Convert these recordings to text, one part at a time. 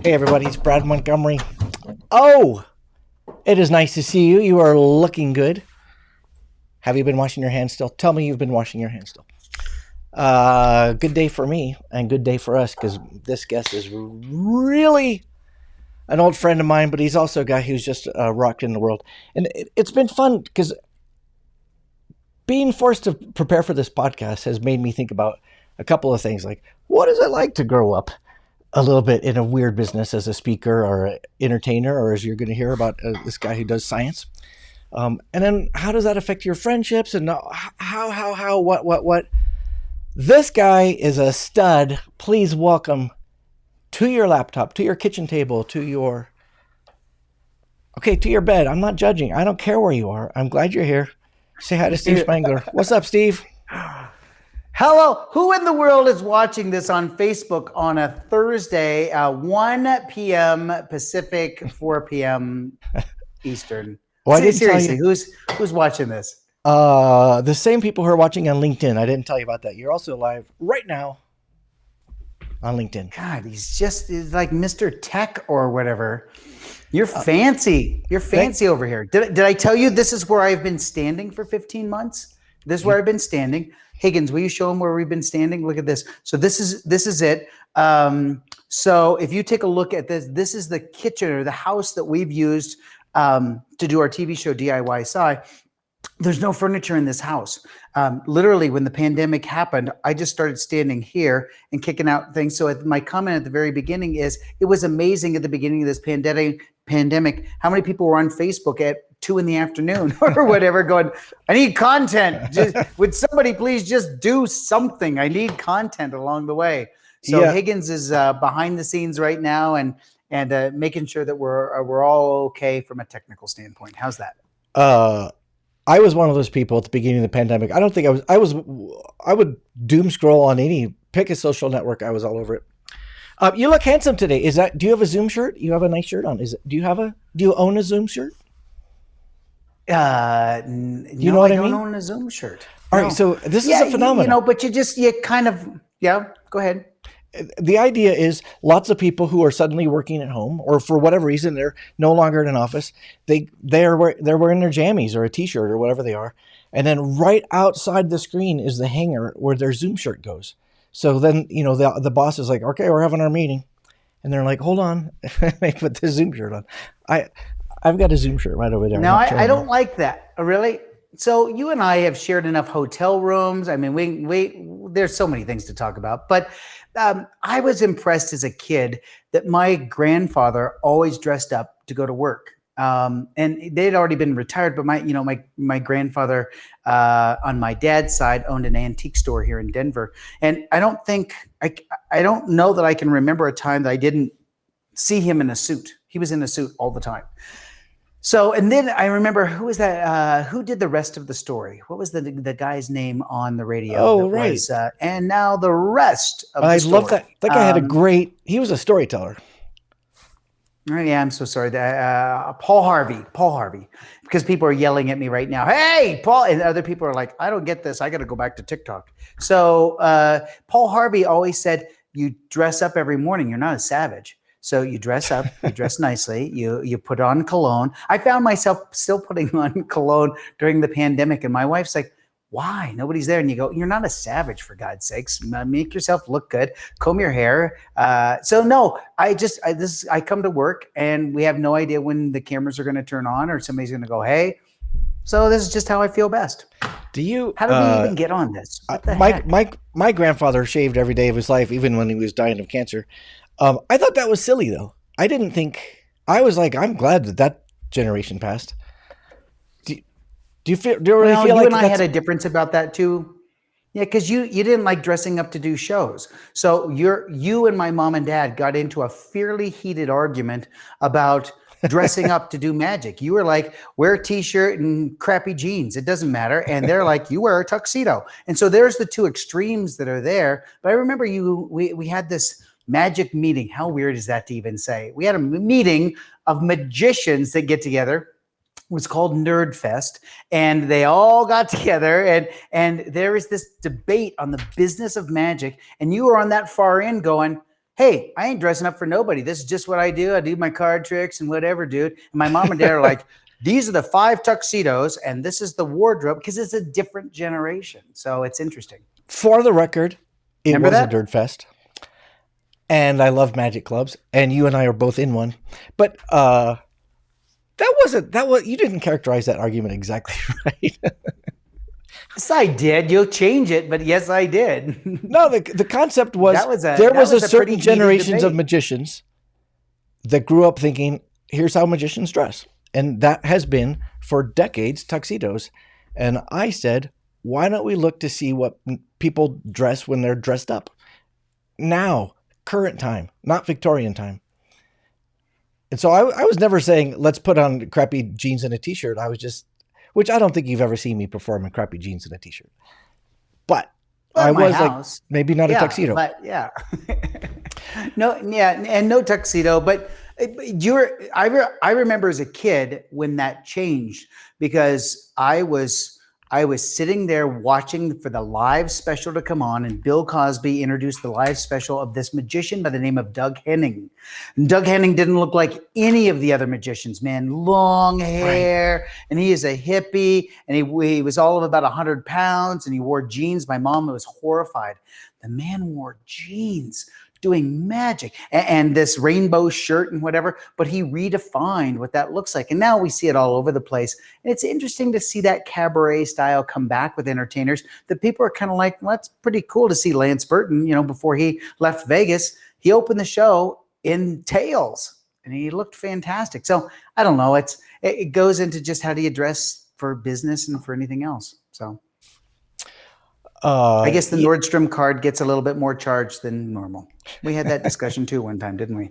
Hey everybody, it's Brad Montgomery. Oh, it is nice to see you. You are looking good. Have you been washing your hands still? Tell me you've been washing your hands still. Good day for me and good day for us because this guest is really an old friend of mine, but he's also a guy who's just rocked in the world. And it's been fun because being forced to prepare for this podcast has made me think about a couple of things, like what is it like to grow up a little bit in a weird business as a speaker or an entertainer, or as you're going to hear about this guy who does science. And then how does that affect your friendships and what? This guy is a stud. Please welcome to your laptop, to your kitchen table, to your bed. I'm not judging. I don't care where you are. I'm glad you're here. Say hi to Steve Spangler. What's up, Steve? Hello. Who in the world is watching this on Facebook on a Thursday, 1 p.m. Pacific, 4 p.m. Eastern? Well, Seriously, who's watching this? The same people who are watching on LinkedIn. I didn't tell you about that. You're also live right now on LinkedIn. God, he's like Mr. Tech or whatever. You're fancy. You're fancy over here. Did I tell you this is where I've been standing for 15 months? This is where I've been standing. Higgins, will you show them where we've been standing? Look at this. So this is it. So if you take a look at this, this is the kitchen or the house that we've used to do our TV show DIY Sci. There's no furniture in this house. Literally, when the pandemic happened, I just started standing here and kicking out things. So my comment at the very beginning is, it was amazing at the beginning of this pandemic, how many people were on Facebook at 2 p.m. or whatever going, I need content. Would somebody please just do something? I need content along the way. So yeah. Higgins is behind the scenes right now and making sure that we're all okay from a technical standpoint. How's that? I was one of those people at the beginning of the pandemic. I don't think I would doom scroll on pick a social network. I was all over it. You look handsome today. Do you have a Zoom shirt? You have a nice shirt on. Do you own a Zoom shirt? No, I don't own a Zoom shirt. All right. So this is a phenomenon. But you kind of, go ahead. The idea is lots of people who are suddenly working at home, or for whatever reason, they're no longer in an office. They're wearing their jammies or a t-shirt or whatever they are. And then right outside the screen is the hanger where their Zoom shirt goes. So then, the boss is like, okay, we're having our meeting. And they're like, hold on. They put the Zoom shirt on. I've got a Zoom shirt right over there. No, I don't like that. Really? So you and I have shared enough hotel rooms. I mean, we there's so many things to talk about, but I was impressed as a kid that my grandfather always dressed up to go to work. And they'd already been retired, but my grandfather on my dad's side owned an antique store here in Denver. And I don't know that I can remember a time that I didn't see him in a suit. He was in a suit all the time. So, and then I remember, who was that? Who did the rest of the story? What was the guy's name on the radio? Oh, right. And now the rest of the story. I love that. That guy had he was a storyteller. Yeah, I'm so sorry. Paul Harvey, because people are yelling at me right now. Hey, Paul, and other people are like, I don't get this. I got to go back to TikTok. So Paul Harvey always said, you dress up every morning. You're not a savage. So you dress up, you dress nicely, you put on cologne. I found myself still putting on cologne during the pandemic, and my wife's like, why? Nobody's there. And you go, you're not a savage, for God's sakes. Make yourself look good. Comb your hair. So no, I come to work and we have no idea when the cameras are going to turn on or somebody's going to go, hey. So this is just how I feel best. How did we even get on this? What the heck? My grandfather shaved every day of his life, even when he was dying of cancer. I thought that was silly, though. I was like, I'm glad that generation passed. Do you really feel like you and I had a difference about that too? Yeah, because you didn't like dressing up to do shows. So you and my mom and dad got into a fairly heated argument about dressing up to do magic. You were like, wear a t-shirt and crappy jeans. It doesn't matter. And they're like, you wear a tuxedo. And so there's the two extremes that are there. But I remember we had this magic meeting. How weird is that to even say? We had a meeting of magicians that get together. It was called Nerd Fest, and they all got together, and there is this debate on the business of magic. And you were on that far end going, hey, I ain't dressing up for nobody. This is just what I do. I do my card tricks and whatever, dude. And my mom and dad are like, these are the 5 tuxedos and this is the wardrobe, because it's a different generation. So it's interesting. For the record, it Remember was a that? dirt fest, and I love magic clubs, and you and I are both in one. But you didn't characterize that argument exactly right. Yes, I did. You'll change it, but yes, I did. No, the concept was That was a- there that was a was a pretty certain heated generations of debate. magicians that grew up thinking, here's how magicians dress. And that has been for decades tuxedos. And I said, why don't we look to see what people dress when they're dressed up? Now, current time, not Victorian time. And so I was never saying, let's put on crappy jeans and a t-shirt. I was just, which I don't think you've ever seen me perform in crappy jeans and a t-shirt. But Well, I in my was like, house. maybe not a Yeah, tuxedo. but yeah. No, yeah, and no tuxedo, but I remember as a kid when that changed, because I was sitting there watching for the live special to come on, and Bill Cosby introduced the live special of this magician by the name of Doug Henning. And Doug Henning didn't look like any of the other magicians, man. Long hair, and he is a hippie, and he was all of about 100 pounds, and he wore jeans. My mom was horrified. The man wore jeans doing magic and this rainbow shirt and whatever, but he redefined what that looks like. And now we see it all over the place. And it's interesting to see that cabaret style come back with entertainers that people are kind of like, well, that's pretty cool to see Lance Burton, before he left Vegas, he opened the show in tails and he looked fantastic. So I don't know. It goes into just how do you dress for business and for anything else. So I guess the Nordstrom card gets a little bit more charged than normal. We had that discussion too one time, didn't we?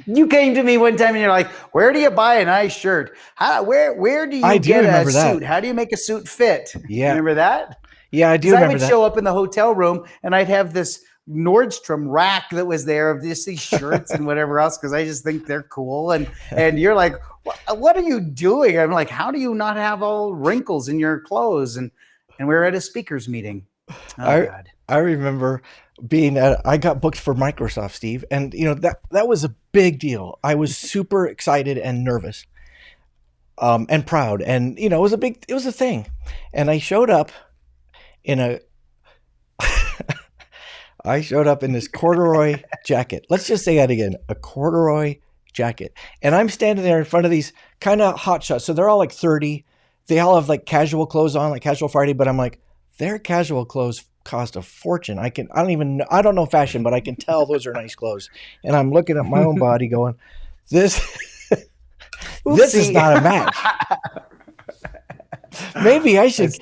You came to me one time and you're like, where do you buy a nice shirt? Where do you get a suit? How do you make a suit fit? Yeah. Remember that? Yeah, I do remember that. I would show up in the hotel room and I'd have this Nordstrom rack that was there of just these shirts and whatever else, because I just think they're cool. And you're like, what are you doing? I'm like, how do you not have all wrinkles in your clothes? And we're at a speakers meeting. Oh, God. I remember I got booked for Microsoft, Steve. And that was a big deal. I was super excited and nervous, and proud. And, it was a thing. And I showed up in this corduroy jacket. Let's just say that again, a corduroy jacket. And I'm standing there in front of these kind of hot shots. So they're all like 30. They all have like casual clothes on, like casual Friday, but I'm like, their casual clothes cost a fortune. I don't know fashion, but I can tell those are nice clothes. And I'm looking at my own body going, this is not a match. Maybe I should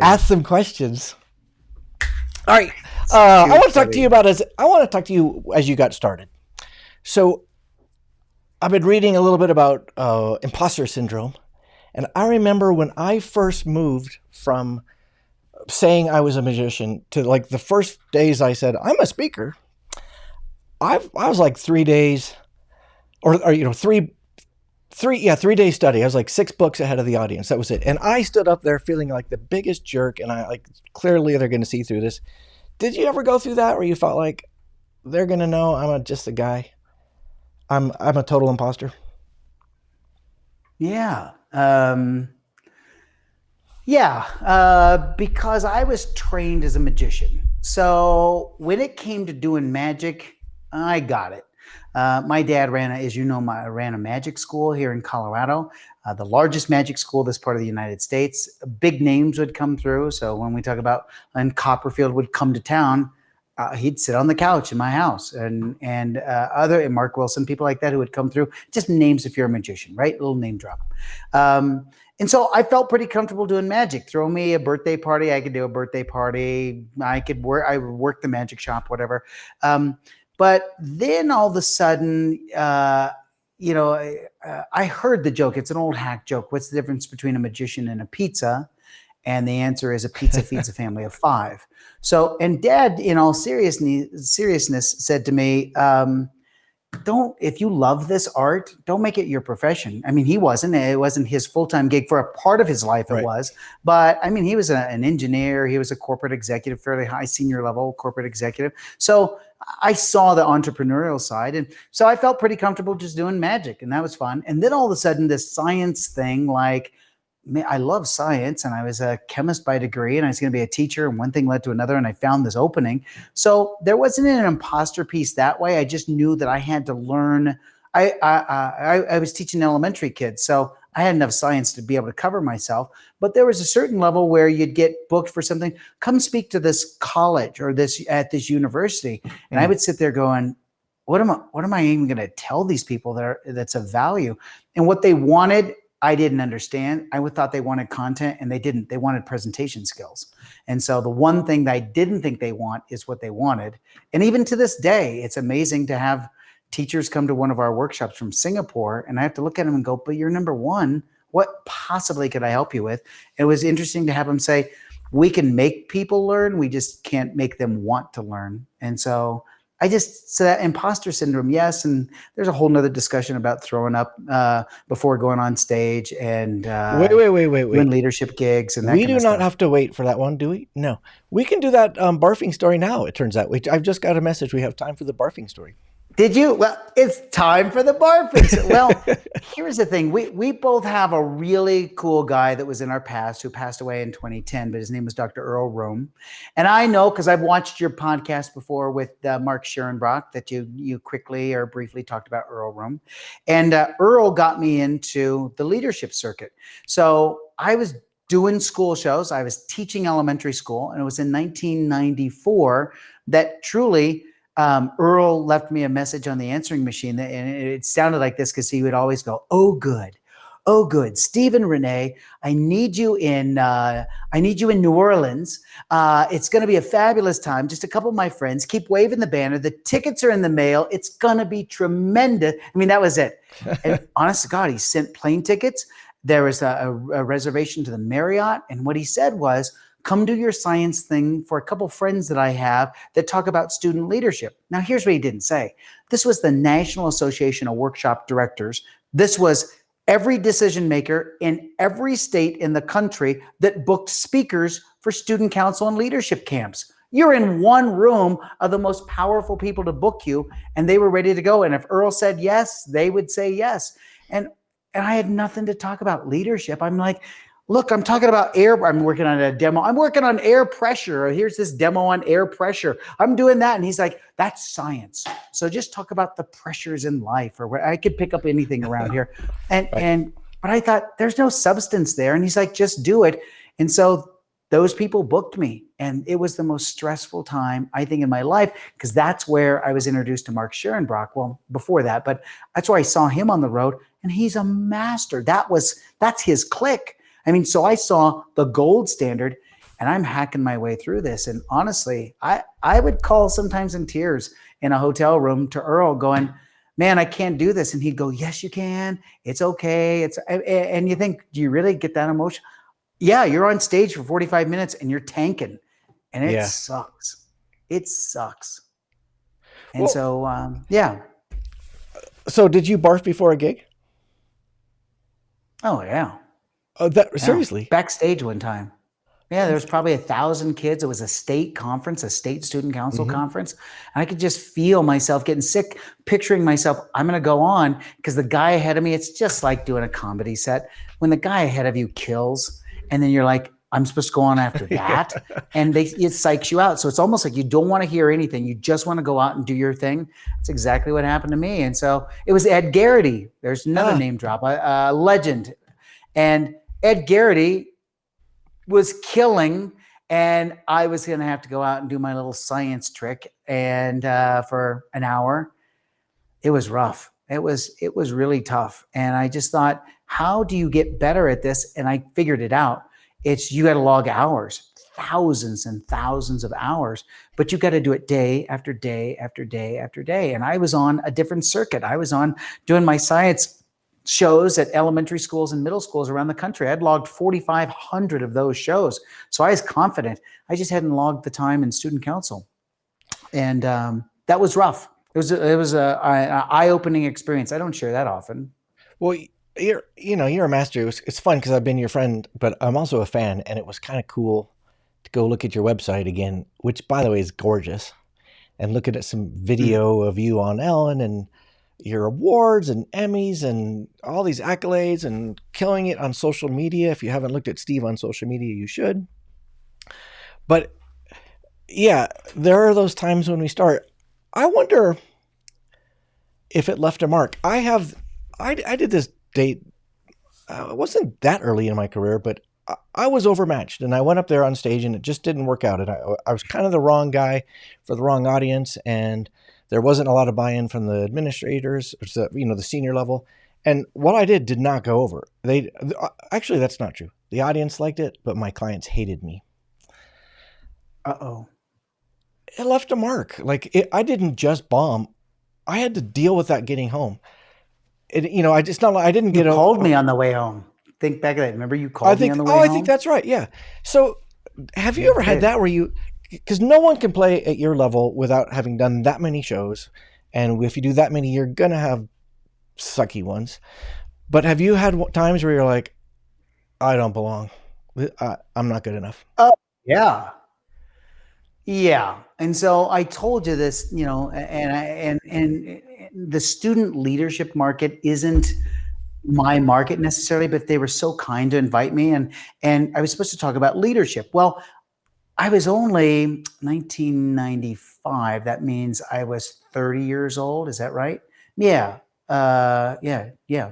ask some questions. All right. I want to talk to you as you got started. So I've been reading a little bit about imposter syndrome. And I remember when I first moved from saying I was a magician to like the first days I said, I'm a speaker. I was like 3 days or 3 days study. I was like 6 books ahead of the audience. That was it. And I stood up there feeling like the biggest jerk. And I like, clearly they're going to see through this. Did you ever go through that where you felt like they're going to know I'm just a guy? I'm a total imposter. Yeah. Because I was trained as a magician. So when it came to doing magic, I got it. My dad ran a magic school here in Colorado, the largest magic school this part of the United States. Big names would come through. So when we talk about, and Copperfield would come to town, he'd sit on the couch in my house, and Mark Wilson, people like that who would come through. Just names if you're a magician, right? A little name drop. And so I felt pretty comfortable doing magic. Throw me a birthday party, I could do a birthday party. I would work the magic shop, whatever. But then all of a sudden, I heard the joke. It's an old hack joke. What's the difference between a magician and a pizza? And the answer is a pizza feeds a family of 5. So, and Dad, in all seriousness, said to me, if you love this art, don't make it your profession. I mean, it wasn't his full-time gig. For a part of his life, it was. But I mean, he was an engineer. He was a corporate executive, fairly high senior level corporate executive. So I saw the entrepreneurial side. And so I felt pretty comfortable just doing magic, and that was fun. And then all of a sudden, this science thing, like, I love science, and I was a chemist by degree, and I was going to be a teacher, and one thing led to another, and I found this opening. So there wasn't an imposter piece that way. I just knew that I had to learn. I was teaching elementary kids, so I had enough science to be able to cover myself. But there was a certain level where you'd get booked for something. Come speak to this college or this at this university, and I would sit there going, what am I even going to tell these people that's of value? And what they wanted, I didn't understand. I thought they wanted content, and they didn't. They wanted presentation skills. And so the one thing that I didn't think they want is what they wanted. And even to this day, it's amazing to have teachers come to one of our workshops from Singapore, and I have to look at them and go, but you're number one. What possibly could I help you with? It was interesting to have them say, we can make people learn. We just can't make them want to learn. And so that imposter syndrome, yes. And there's a whole nother discussion about throwing up before going on stage and Wait. doing leadership gigs and that We kind do of not stuff. have to wait for that one, do we? No. We can do that barfing story now, it turns out. I've just got a message. We have time for the barfing story. Did you? Well, it's time for the barfing. Well, here's the thing. We both have a really cool guy that was in our past who passed away in 2010, but his name was Dr. Earl Rome. And I know, because I've watched your podcast before with Mark Scherenbrock, that you quickly or briefly talked about Earl Rome. And Earl got me into the leadership circuit. So I was doing school shows. I was teaching elementary school, and it was in 1994 that truly Earl left me a message on the answering machine, and it sounded like this because he would always go, "Oh, good. Oh, good. Stephen Renee, I need you in New Orleans. It's going to be a fabulous time. Just a couple of my friends. Keep waving the banner. The tickets are in the mail. It's going to be tremendous." I mean, that was it. And honest to God, he sent plane tickets. There was a reservation to the Marriott. And what he said was, come do your science thing for a couple friends that I have that talk about student leadership. Now, here's what he didn't say. This was the National Association of Workshop Directors. This was every decision maker in every state in the country that booked speakers for student council and leadership camps. You're in one room of the most powerful people to book you, and they were ready to go. And if Earl said yes, they would say yes. And I had nothing to talk about leadership. I'm like, look, I'm talking about air. I'm working on a demo. I'm working on air pressure. Here's this demo on air pressure. I'm doing that. And he's like, that's science. So just talk about the pressures in life, or where I could pick up anything around here. But I thought there's no substance there. And he's like, just do it. And so those people booked me. And it was the most stressful time, I think, in my life, because that's where I was introduced to Mark Scherenbrock. Well, before that, but that's where I saw him on the road. And he's a master. That's his clique. I mean, so I saw the gold standard, and I'm hacking my way through this. And honestly, I would call sometimes in tears in a hotel room to Earl going, man, I can't do this. And he'd go, yes, you can. It's okay. And you think, do you really get that emotion? Yeah, you're on stage for 45 minutes and you're tanking, and it sucks. It sucks. And yeah. So did you barf before a gig? Oh, yeah. Oh, seriously? Backstage one time. Yeah, there was probably 1,000 kids. It was a state conference, a state student council conference. And I could just feel myself getting sick, picturing myself, I'm going to go on, because the guy ahead of me, it's just like doing a comedy set. When the guy ahead of you kills, and then you're like, I'm supposed to go on after that. And it psychs you out. So it's almost like you don't want to hear anything. You just want to go out and do your thing. That's exactly what happened to me. And so it was Ed Garrity. There's another name drop, a legend. And Ed Garrity was killing, and I was going to have to go out and do my little science trick, and for an hour. It was rough. It was really tough. And I just thought, how do you get better at this? And I figured it out. You got to log hours, thousands and thousands of hours, but you got to do it day after day after day after day. And I was on a different circuit. I was on doing my science shows at elementary schools and middle schools around the country. I'd logged 4,500 of those shows. So I was confident. I just hadn't logged the time in student council. And that was rough. It was an eye-opening experience. I don't share that often. Well, you're a master. It's fun because I've been your friend, but I'm also a fan, and it was kind of cool to go look at your website again, which, by the way, is gorgeous. and looking at some video of you on Ellen and your awards and Emmys and all these accolades and killing it on social media. If you haven't looked at Steve on social media, you should. But yeah, there are those times when we start. I wonder if it left a mark. I did this date. It wasn't that early in my career, but I was overmatched, and I went up there on stage, and it just didn't work out. And I was kind of the wrong guy for the wrong audience, and there wasn't a lot of buy-in from the administrators, the senior level. And what I did not go over. Actually, that's not true. The audience liked it, but my clients hated me. Uh-oh. It left a mark. I didn't just bomb. I had to deal with that getting home. I didn't You get called me on the way home. Think back to that. Remember you called me on the way home? I think that's right. Yeah. So have you ever had that where because no one can play at your level without having done that many shows. And if you do that many, you're going to have sucky ones. But have you had times where you're like, I don't belong. I'm not good enough. Oh, yeah. Yeah. And so I told you this, and the student leadership market isn't my market necessarily, but they were so kind to invite me, and I was supposed to talk about leadership. Well, I was only 1995. That means I was 30 years old. Is that right? Yeah. Yeah.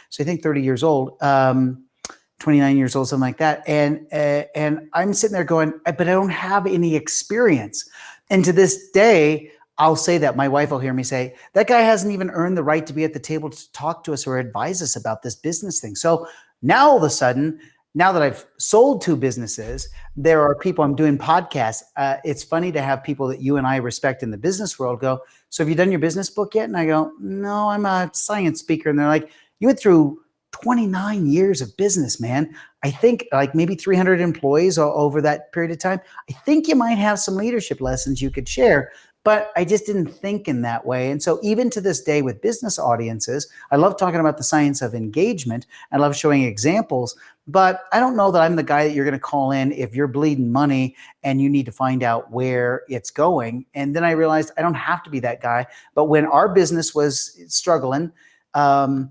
So I think 30 years old, 29 years old, something like that. And I'm sitting there going, but I don't have any experience. And to this day, I'll say that my wife will hear me say, that guy hasn't even earned the right to be at the table to talk to us or advise us about this business thing. So now all of a sudden, now that I've sold 2 businesses, there are people, I'm doing podcasts. It's funny to have people that you and I respect in the business world go, so have you done your business book yet? And I go, no, I'm a science speaker. And they're like, you went through 29 years of business, man. I think like maybe 300 employees over that period of time. I think you might have some leadership lessons you could share. But I just didn't think in that way. And so even to this day with business audiences, I love talking about the science of engagement. I love showing examples, but I don't know that I'm the guy that you're going to call in if you're bleeding money and you need to find out where it's going. And then I realized I don't have to be that guy. But when our business was struggling, my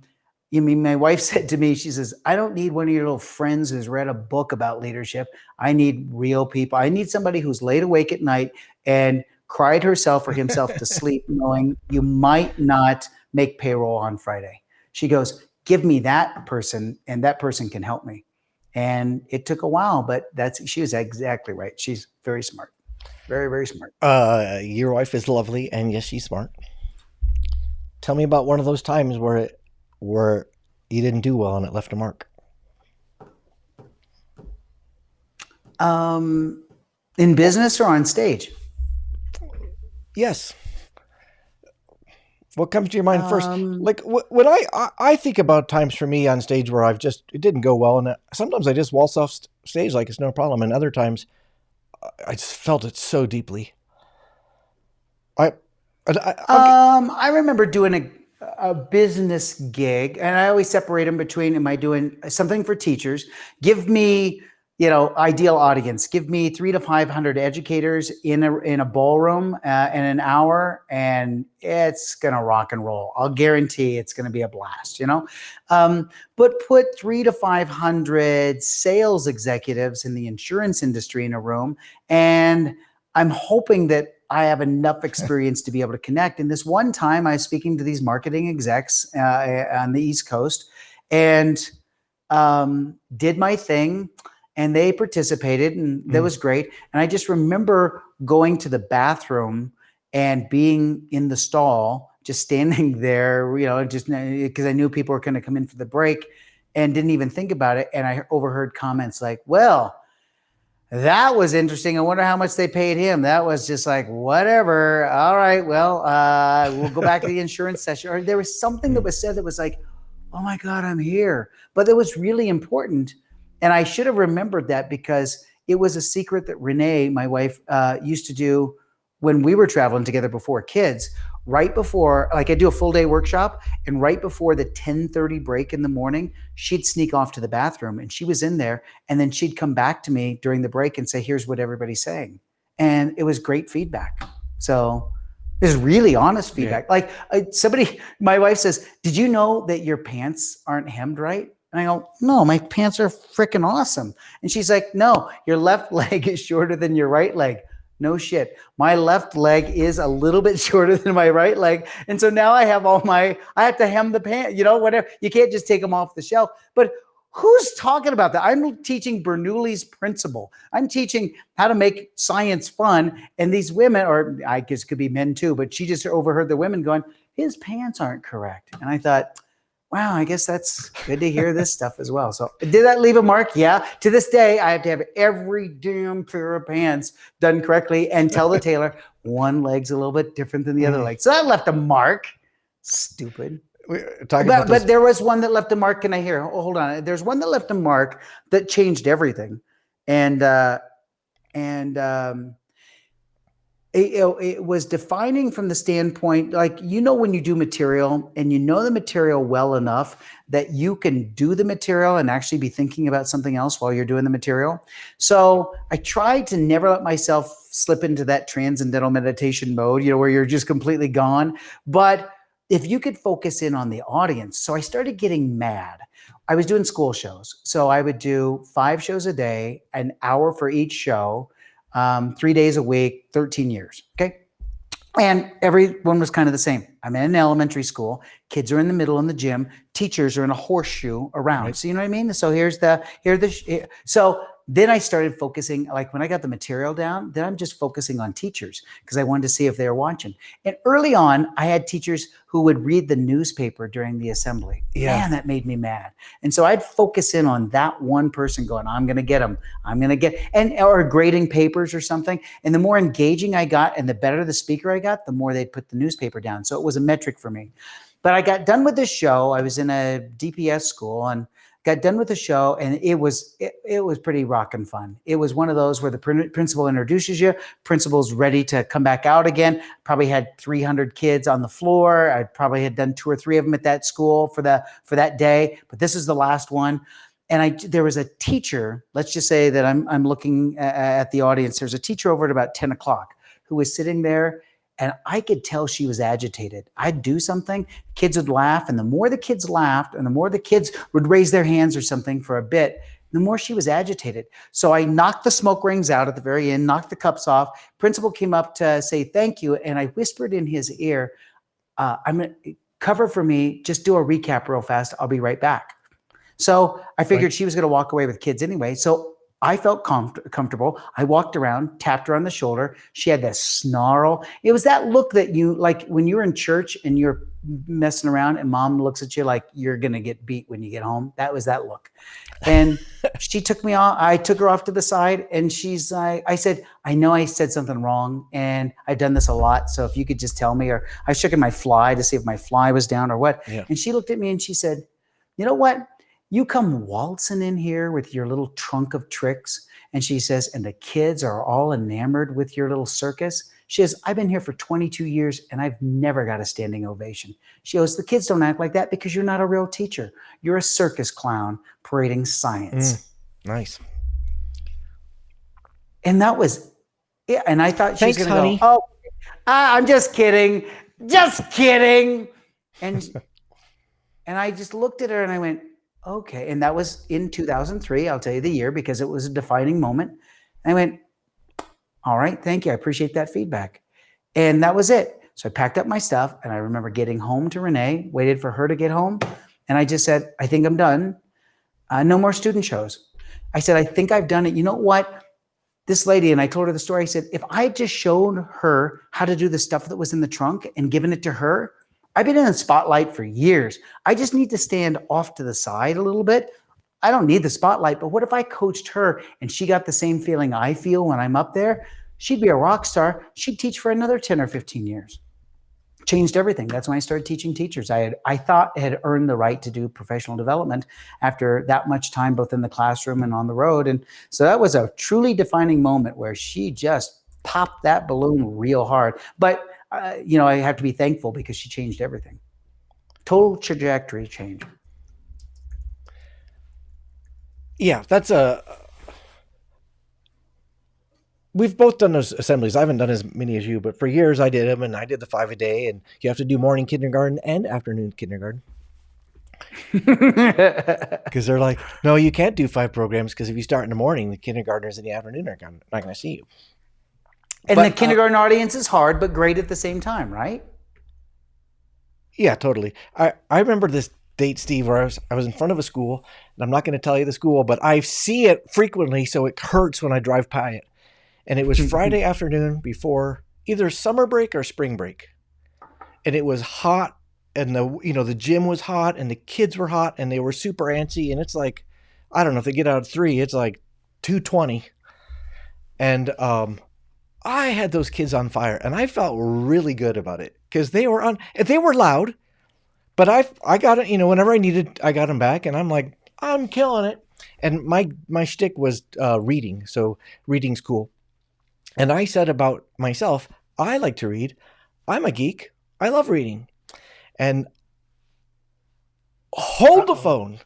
wife said to me, she says, I don't need one of your little friends who's read a book about leadership. I need real people. I need somebody who's laid awake at night and cried herself or himself to sleep knowing you might not make payroll on Friday. She goes, give me that person and that person can help me. And it took a while, but she was exactly right. She's very smart. Very, very smart. Your wife is lovely, and yes, she's smart. Tell me about one of those times where you didn't do well and it left a mark. In business or on stage? Yes. What comes to your mind first? Like when I think about times for me on stage where it didn't go well, and sometimes I just waltz off stage like it's no problem, and other times I just felt it so deeply. I remember doing a business gig, and I always separate them between, am I doing something for teachers? Give me, ideal audience. Give me 300 to 500 educators in a ballroom in an hour, and it's gonna rock and roll. I'll guarantee it's gonna be a blast. But put 300 to 500 sales executives in the insurance industry in a room, and I'm hoping that I have enough experience to be able to connect. And this one time I was speaking to these marketing execs on the East Coast and did my thing, and they participated, and that was great. And I just remember going to the bathroom and being in the stall, just standing there, just because I knew people were going to come in for the break and didn't even think about it. And I overheard comments like, well, that was interesting. I wonder how much they paid him. That was just like, whatever. All right, well, we'll go back to the insurance session. Or there was something that was said that was like, oh my God, I'm here. But it was really important. And I should have remembered that because it was a secret that Renee, my wife, used to do when we were traveling together before kids. Right before, like I do a full day workshop, and right before the 10:30 break in the morning, she'd sneak off to the bathroom, and she was in there, and then she'd come back to me during the break and say, here's what everybody's saying. And it was great feedback. So It's really honest feedback. Like my wife says, "Did you know that your pants aren't hemmed right?" And I go, "No, my pants are freaking awesome." And she's like, "No, your left leg is shorter than your right leg." No shit. My left leg is a little bit shorter than my right leg. And so now I have to hem the pants, whatever. You can't just take them off the shelf. But who's talking about that? I'm teaching Bernoulli's principle. I'm teaching how to make science fun. And these women, or I guess it could be men too, but she just overheard the women going, his pants aren't correct. And I thought, wow, I guess that's good to hear this stuff as well. So did that leave a mark? Yeah. To this day, I have to have every damn pair of pants done correctly and tell the tailor one leg's a little bit different than the other leg. So that left a mark. Stupid. But there was one that left a mark. Can I hear? Oh, hold on. There's one that left a mark that changed everything. And it was defining from the standpoint, like, when you do material and you know the material well enough that you can do the material and actually be thinking about something else while you're doing the material. So I tried to never let myself slip into that transcendental meditation mode, where you're just completely gone. But if you could focus in on the audience. So I started getting mad. I was doing school shows. So I would do 5 shows a day, an hour for each show, 3 days a week, 13 years. Okay. And everyone was kind of the same. I'm in an elementary school. Kids are in the middle in the gym. Teachers are in a horseshoe around. Right. So you know what I mean? So so then I started focusing, like when I got the material down, then I'm just focusing on teachers because I wanted to see if they were watching. And early on, I had teachers who would read the newspaper during the assembly. Yeah. Man, that made me mad. And so I'd focus in on that one person going, I'm going to get them. Or grading papers or something. And the more engaging I got and the better the speaker I got, the more they'd put the newspaper down. So it was a metric for me. But I got done with this show. I was in a DPS school and got done with the show, and it was pretty rockin' fun. It was one of those where the principal introduces you, principal's ready to come back out again. Probably had 300 kids on the floor. I probably had done 2 or 3 of them at that school for that day, but this is the last one. And there was a teacher. Let's just say that I'm looking at the audience. There's a teacher over at about 10 o'clock who was sitting there. And I could tell she was agitated. I'd do something, kids would laugh. And the more the kids laughed and the more the kids would raise their hands or something for a bit, the more she was agitated. So I knocked the smoke rings out at the very end, knocked the cups off. Principal came up to say thank you. And I whispered in his ear, I'm going to cover for me. Just do a recap real fast. I'll be right back. So I figured she was going to walk away with kids anyway. So I felt comfortable. I walked around, tapped her on the shoulder. She had that snarl. It was that look that you, like when you're in church and you're messing around and mom looks at you like you're going to get beat when you get home. That was that look. And she took me off. I took her off to the side and she's like, I said, I know I said something wrong and I've done this a lot. So if you could just tell me, or I shook in my fly to see if my fly was down or what. Yeah. And she looked at me and she said, you know what? You come waltzing in here with your little trunk of tricks. And she says, and the kids are all enamored with your little circus. She says, I've been here for 22 years and I've never got a standing ovation. She goes, the kids don't act like that because you're not a real teacher. You're a circus clown parading science. Nice. And that was it. And I thought she was going to go, I'm just kidding. Just kidding. And I just looked at her and I went, okay. And that was in 2003. I'll tell you the year because it was a defining moment. And I went, all right, thank you. I appreciate that feedback. And that was it. So I packed up my stuff and I remember getting home to Renee, waited for her to get home. And I just said, I think I'm done. No more student shows. I said, I think I've done it. You know what? This lady, and I told her the story. I said, if I had just shown her how to do the stuff that was in the trunk and given it to her, I've been in the spotlight for years. I just need to stand off to the side a little bit. I don't need the spotlight, but what if I coached her and she got the same feeling I feel when I'm up there? She'd be a rock star. She'd teach for another 10 or 15 years. Changed everything. That's when I started teaching teachers. I thought I had earned the right to do professional development after that much time, both in the classroom and on the road. And so that was a truly defining moment where she just popped that balloon real hard. But I have to be thankful because she changed everything. Total trajectory change. Yeah, that's a we've both done those assemblies. I haven't done as many as you, but for years I did them, and I did the 5 a day, and you have to do morning kindergarten and afternoon kindergarten. Because they're like, no, you can't do 5 programs because if you start in the morning, the kindergartners in the afternoon are not going to see you. And the kindergarten audience is hard, but great at the same time, right? Yeah, totally. I remember this date, Steve, where I was in front of a school, and I'm not going to tell you the school, but I see it frequently, so it hurts when I drive by it. And it was Friday afternoon before either summer break or spring break. And it was hot, and the gym was hot, and the kids were hot, and they were super antsy. And it's like, I don't know, if they get out at 3, it's like 2:20. And I had those kids on fire, and I felt really good about it because they were loud, but I got it, whenever I needed, I got them back, and I'm like, I'm killing it. And my shtick was reading. So reading's cool. And I said about myself, I like to read. I'm a geek. I love reading. And hold the phone,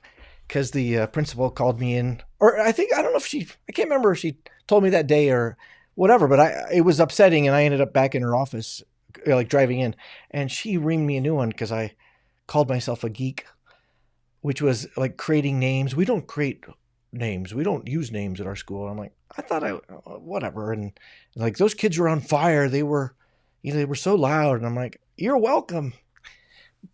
because the principal called me in, or I don't know if I can't remember if she told me that day or whatever, but it was upsetting, and I ended up back in her office, like driving in, and she reamed me a new one because I called myself a geek, which was like creating names. We don't create names. We don't use names at our school. I'm like, I thought whatever. And like, those kids were on fire. They were so loud. And I'm like, you're welcome.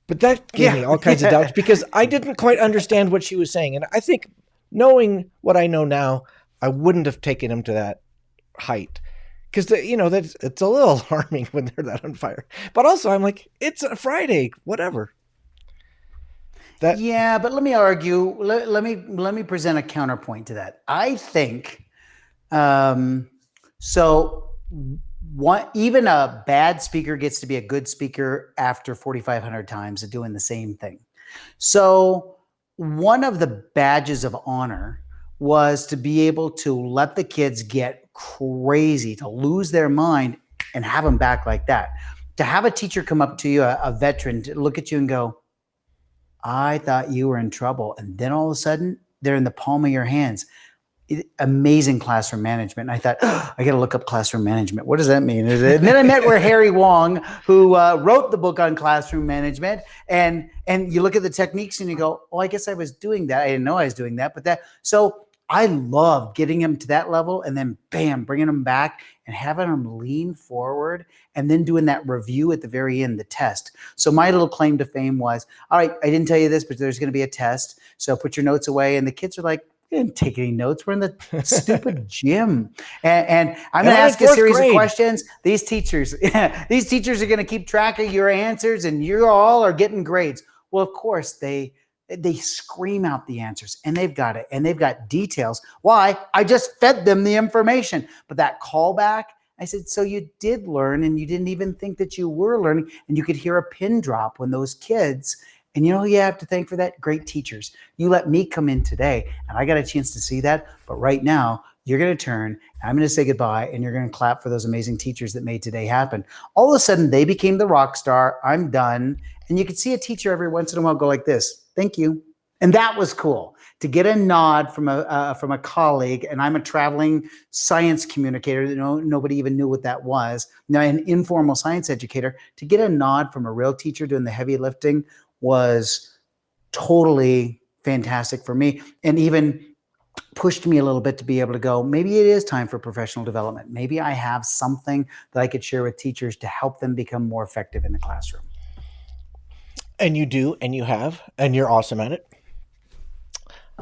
But that gave me all kinds of doubts because I didn't quite understand what she was saying. And I think, knowing what I know now, I wouldn't have taken him to that height, because it's a little alarming when they're that on fire. But also, I'm like, it's a Friday, whatever. But let me argue. Let me present a counterpoint to that. I think so. Even a bad speaker gets to be a good speaker after 4,500 times of doing the same thing. So one of the badges of honor was to be able to let the kids get crazy, to lose their mind, and have them back like that. To have a teacher come up to you, a veteran, to look at you and go, I thought you were in trouble. And then all of a sudden, they're in the palm of your hands. Amazing classroom management. And I thought, I got to look up classroom management. What does that mean? And then I met Harry Wong, who wrote the book on classroom management. And you look at the techniques and you go, oh, I guess I was doing that. I didn't know I was doing that. So I love getting them to that level and then bam, bringing them back and having them lean forward and then doing that review at the very end, the test. So my little claim to fame was, all right, I didn't tell you this, but there's going to be a test. So put your notes away. And the kids are like, we didn't take any notes. We're in the stupid gym. And I'm going to ask a series of questions. These teachers are going to keep track of your answers and you all are getting grades. Well, of course, they scream out the answers and they've got it and they've got details. Why? I just fed them the information. But that callback, I said, so you did learn and you didn't even think that you were learning, and you could hear a pin drop when those kids, and you know who you have to thank for that? Great teachers. You let me come in today and I got a chance to see that. But right now, you're going to turn, I'm going to say goodbye, and you're going to clap for those amazing teachers that made today happen. All of a sudden, they became the rock star. I'm done. And you could see a teacher every once in a while go like this, thank you. And that was cool, to get a nod from a colleague. And I'm a traveling science communicator. Nobody even knew what that was. Now, an informal science educator. To get a nod from a real teacher doing the heavy lifting was totally fantastic for me, and even pushed me a little bit to be able to go, maybe it is time for professional development. Maybe I have something that I could share with teachers to help them become more effective in the classroom. And you do, and you have, and you're awesome at it.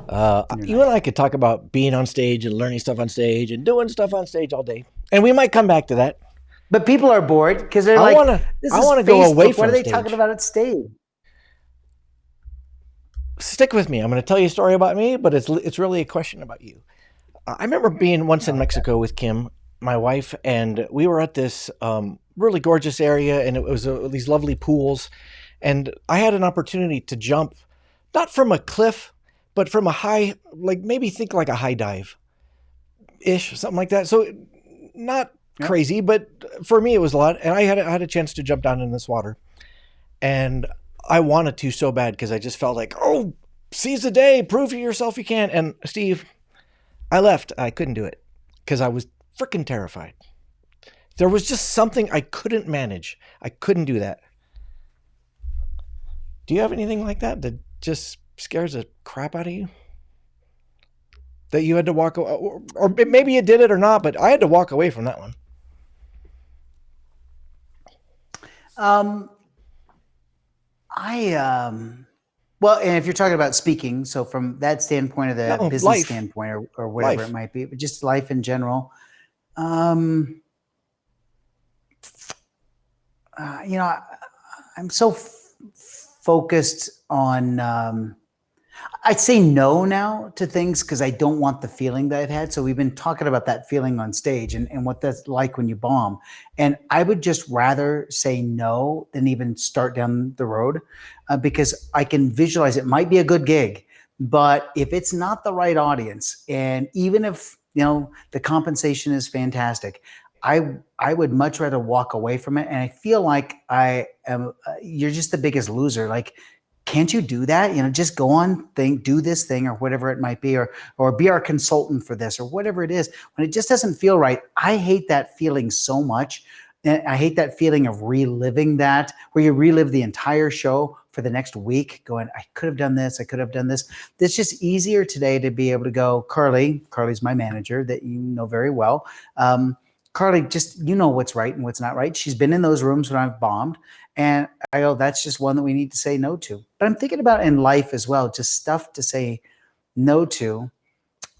You and I could talk about being on stage and learning stuff on stage and doing stuff on stage all day, and we might come back to that. But people are bored because they're I want to go away from. What are they talking about at stage? Stick with me. I'm going to tell you a story about me, but it's really a question about you. I remember being once in Mexico with Kim, my wife, and we were at this really gorgeous area, and it was these lovely pools, and I had an opportunity to jump, not from a cliff, but from a high, maybe think like a high dive-ish, something like that. So not crazy, but for me it was a lot, and I had a chance to jump down in this water, and I wanted to so bad because I just felt like, oh, seize the day, prove to yourself you can. And Steve, I left. I couldn't do it because I was freaking terrified. There was just something I couldn't manage. I couldn't do that. Do you have anything like that that just scares the crap out of you? That you had to walk away, or maybe you did it or not, but I had to walk away from that one. Well, and if you're talking about speaking, so from that standpoint, or the No, business life. standpoint, or whatever Life. it might be, but just life in general, I'm so focused on. I'd say no now to things because I don't want the feeling that I've had. So we've been talking about that feeling on stage and what that's like when you bomb. And I would just rather say no than even start down the road because I can visualize it might be a good gig, but if it's not the right audience, and even if the compensation is fantastic, I would much rather walk away from it. And I feel like you're just the biggest loser. Like, can't you do that? Just go on do this thing or whatever it might be, or be our consultant for this or whatever it is. When it just doesn't feel right, I hate that feeling so much. And I hate that feeling of reliving that, where you relive the entire show for the next week going, I could have done this. I could have done this. It's just easier today to be able to go, Carly's my manager that you know very well. Carly, just, what's right and what's not right. She's been in those rooms when I've bombed. And I go, that's just one that we need to say no to. But I'm thinking about in life as well, just stuff to say no to.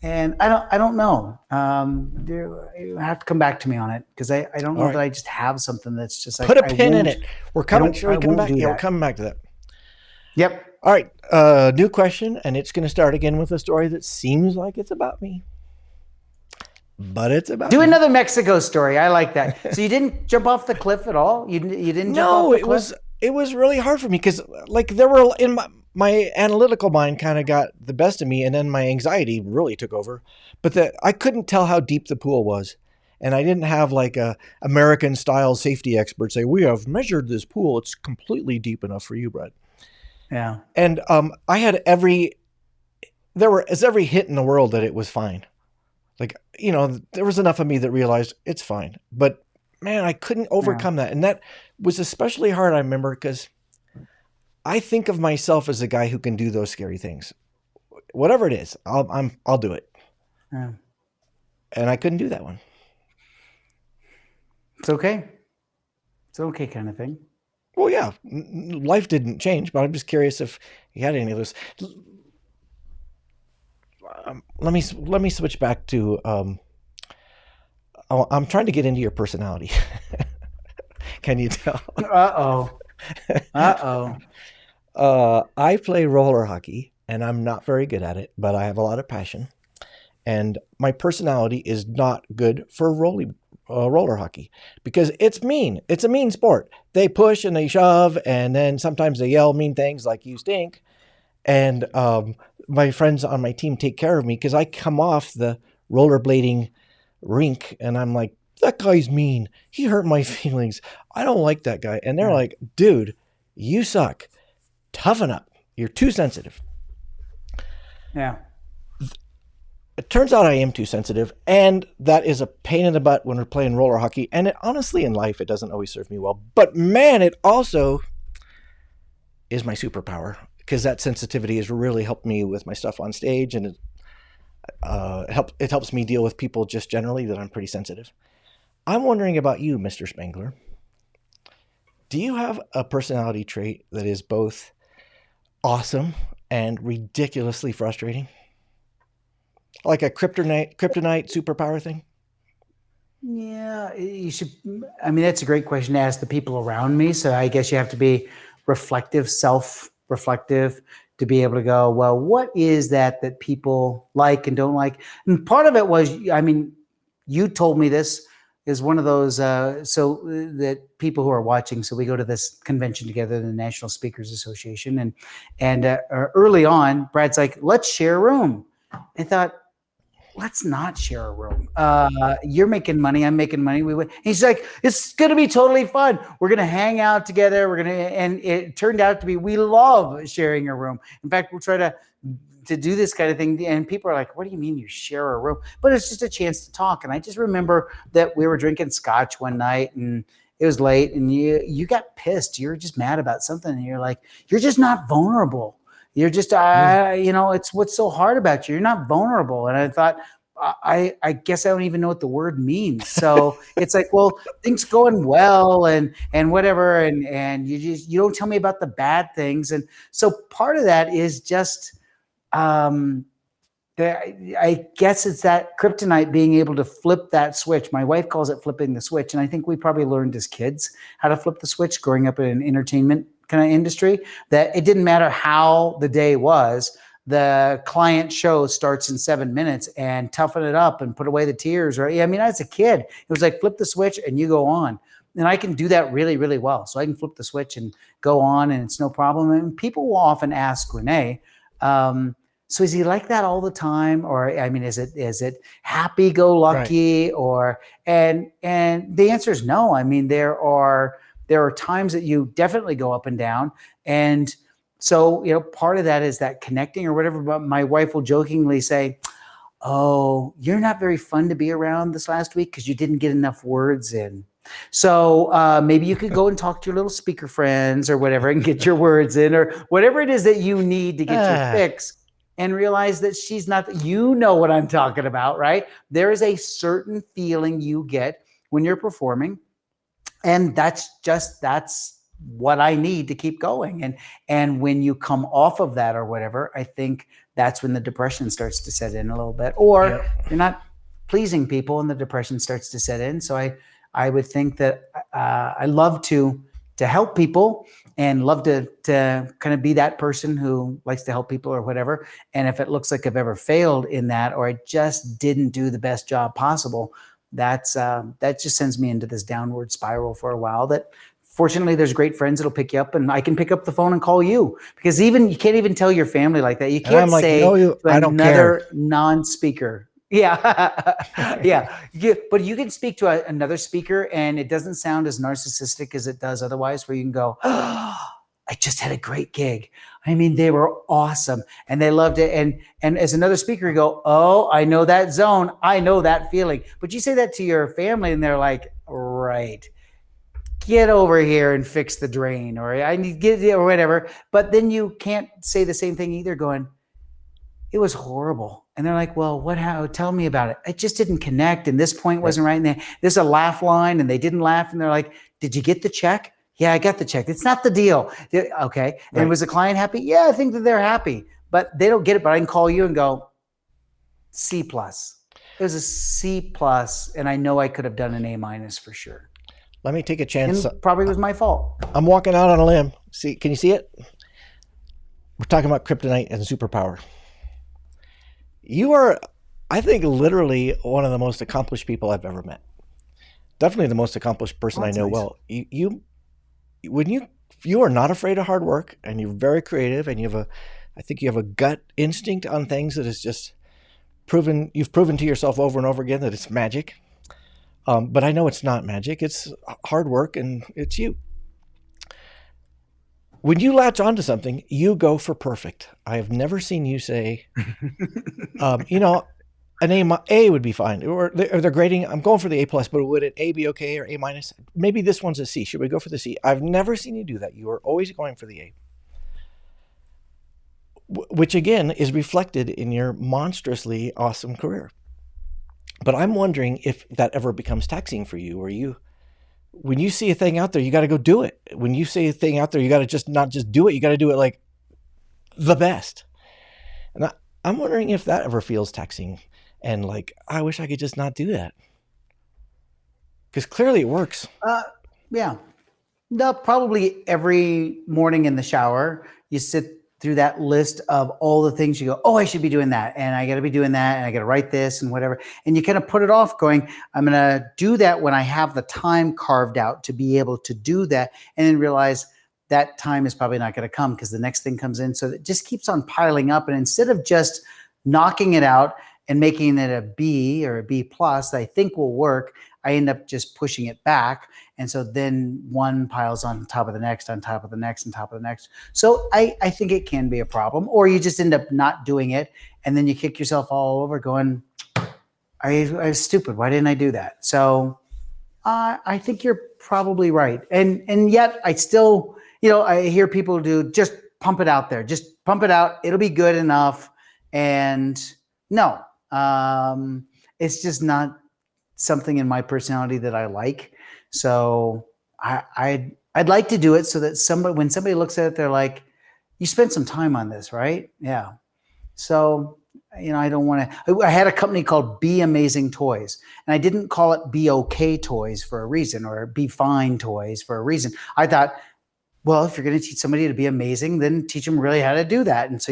And I don't know. You have to come back to me on it because I don't know that I just have something that's just like, put a pin in it. We're coming. Should we come back? Yeah, we're that. coming back to that. Yep. All right. New question, and it's going to start again with a story that seems like it's about me. But it's about do another Mexico story. I like that. So you didn't jump off the cliff at all? You didn't jump off the cliff? It was really hard for me because there were in my analytical mind kind of got the best of me, and then my anxiety really took over. But I couldn't tell how deep the pool was, and I didn't have like a American style safety expert say, we have measured this pool. It's completely deep enough for you, Brett. Yeah. And I had every hit in the world that it was fine. Like, there was enough of me that realized it's fine. But, man, I couldn't overcome that. And that was especially hard, I remember, because I think of myself as a guy who can do those scary things. Whatever it is, I'll do it. Yeah. And I couldn't do that one. It's okay. It's okay kind of thing. Well, yeah. Life didn't change, but I'm just curious if you had any of those. Let me switch back to I'm trying to get into your personality. Can you tell? I play roller hockey and I'm not very good at it, but I have a lot of passion. And my personality is not good for roller hockey because it's mean. It's a mean sport. They push and they shove, and then sometimes they yell mean things like "you stink." And my friends on my team take care of me because I come off the rollerblading rink and I'm like, that guy's mean. He hurt my feelings. I don't like that guy. And they're like, dude, you suck. Toughen up. You're too sensitive. Yeah. It turns out I am too sensitive, and that is a pain in the butt when we're playing roller hockey. And honestly, in life, it doesn't always serve me well. But man, it also is my superpower, because that sensitivity has really helped me with my stuff on stage, and it helps me deal with people just generally that I'm pretty sensitive. I'm wondering about you, Mr. Spangler. Do you have a personality trait that is both awesome and ridiculously frustrating? Like a kryptonite superpower thing? Yeah, you should. I mean, that's a great question to ask the people around me. So I guess you have to be reflective, self-reflective, to be able to go, well, what is that people like and don't like? And part of it was, I mean, you told me this is one of those, so that people who are watching, so we go to this convention together, the National Speakers Association. And early on, Brad's like, let's share a room. I thought, let's not share a room. You're making money. I'm making money. We went. He's like, it's going to be totally fun. We're going to hang out together. And it turned out to be, we love sharing a room. In fact, we'll try to to do this kind of thing. And people are like, what do you mean you share a room? But it's just a chance to talk. And I just remember that we were drinking scotch one night and it was late and you got pissed. You're just mad about something. And you're like, you're just not vulnerable. You're just, it's what's so hard about you. You're not vulnerable. And I thought, I guess I don't even know what the word means. So it's like, well, things going well and whatever. And you don't tell me about the bad things. And so part of that is just, I guess it's that kryptonite being able to flip that switch. My wife calls it flipping the switch. And I think we probably learned as kids how to flip the switch growing up in an entertainment kind of industry, that it didn't matter how the day was. The client show starts in 7 minutes and toughen it up and put away the tears. Right? I mean, as a kid, it was like flip the switch and you go on. And I can do that really, really well. So I can flip the switch and go on and it's no problem. And people will often ask Renee, so is he like that all the time? Or, I mean, is it happy-go-lucky? Right. Or, and the answer is no. I mean, there are times that you definitely go up and down. And so, part of that is that connecting or whatever. But my wife will jokingly say, oh, you're not very fun to be around this last week because you didn't get enough words in. So maybe you could go and talk to your little speaker friends or whatever and get your words in or whatever it is that you need to get your fix. And realize that she's not, you know what I'm talking about, right? There is a certain feeling you get when you're performing. And that's what I need to keep going. And when you come off of that or whatever, I think that's when the depression starts to set in a little bit. Or you're not pleasing people and the depression starts to set in. So I would think that I love to help people and love to kind of be that person who likes to help people or whatever. And if it looks like I've ever failed in that, or I just didn't do the best job possible, that just sends me into this downward spiral for a while. That fortunately there's great friends that'll pick you up, and I can pick up the phone and call you, because you can't even tell your family like that. You can't say to another non-speaker. Yeah. But you can speak to another speaker and it doesn't sound as narcissistic as it does otherwise, where you can go, oh, I just had a great gig. I mean, they were awesome and they loved it. And as another speaker, you go, oh, I know that zone. I know that feeling. But you say that to your family and they're like, right, get over here and fix the drain, or I need to get it or whatever. But then you can't say the same thing either, going, it was horrible. And they're like, well, tell me about it. It just didn't connect. And this point wasn't right. And there's a laugh line and they didn't laugh. And they're like, did you get the check? Yeah, I got the check. It's not the deal. Okay. And was the client happy? Yeah, I think that they're happy, but they don't get it. But I can call you and go, C+. It was a C+. And I know I could have done an A- for sure. Let me take a chance. And probably was my fault. I'm walking out on a limb. See, can you see it? We're talking about kryptonite and superpower. You are, I think, literally one of the most accomplished people I've ever met. Definitely the most accomplished person I know nice. Well. You are not afraid of hard work, and you're very creative, and I think you have a gut instinct on things that is just you've proven to yourself over and over again that it's magic. But I know it's not magic. It's hard work, and it's you. When you latch onto something, you go for perfect. I have never seen you say, an A would be fine. Or they're grading, I'm going for the A+, but would an A be okay, or A-? Maybe this one's a C. Should we go for the C? I've never seen you do that. You are always going for the A. Which, again, is reflected in your monstrously awesome career. But I'm wondering if that ever becomes taxing for you, or when you see a thing out there, you got to go do it. When you see a thing out there, you got to not just do it. You got to do it like the best. And I'm wondering if that ever feels taxing and like, I wish I could just not do that. Because clearly it works. Yeah. No, probably every morning in the shower, you sit through that list of all the things you go, oh, I should be doing that. And I got to be doing that. And I got to write this and whatever. And you kind of put it off going, I'm going to do that when I have the time carved out to be able to do that. And then realize that time is probably not going to come because the next thing comes in. So it just keeps on piling up. And instead of just knocking it out and making it a B or a B+, that I think will work, I end up just pushing it back. And so then one piles on top of the next, on top of the next, on top of the next. So I think it can be a problem, or you just end up not doing it. And then you kick yourself all over going, I was stupid. Why didn't I do that? So I think you're probably right. And yet I still, I hear people do just pump it out there. Just pump it out. It'll be good enough. And no, it's just not something in my personality that I like. So I'd like to do it so that when somebody looks at it, they're like, you spent some time on this, right? Yeah. So, I don't want to. I had a company called Be Amazing Toys, and I didn't call it Be Okay Toys for a reason, or Be Fine Toys for a reason. I thought, well, if you're going to teach somebody to be amazing, then teach them really how to do that. And so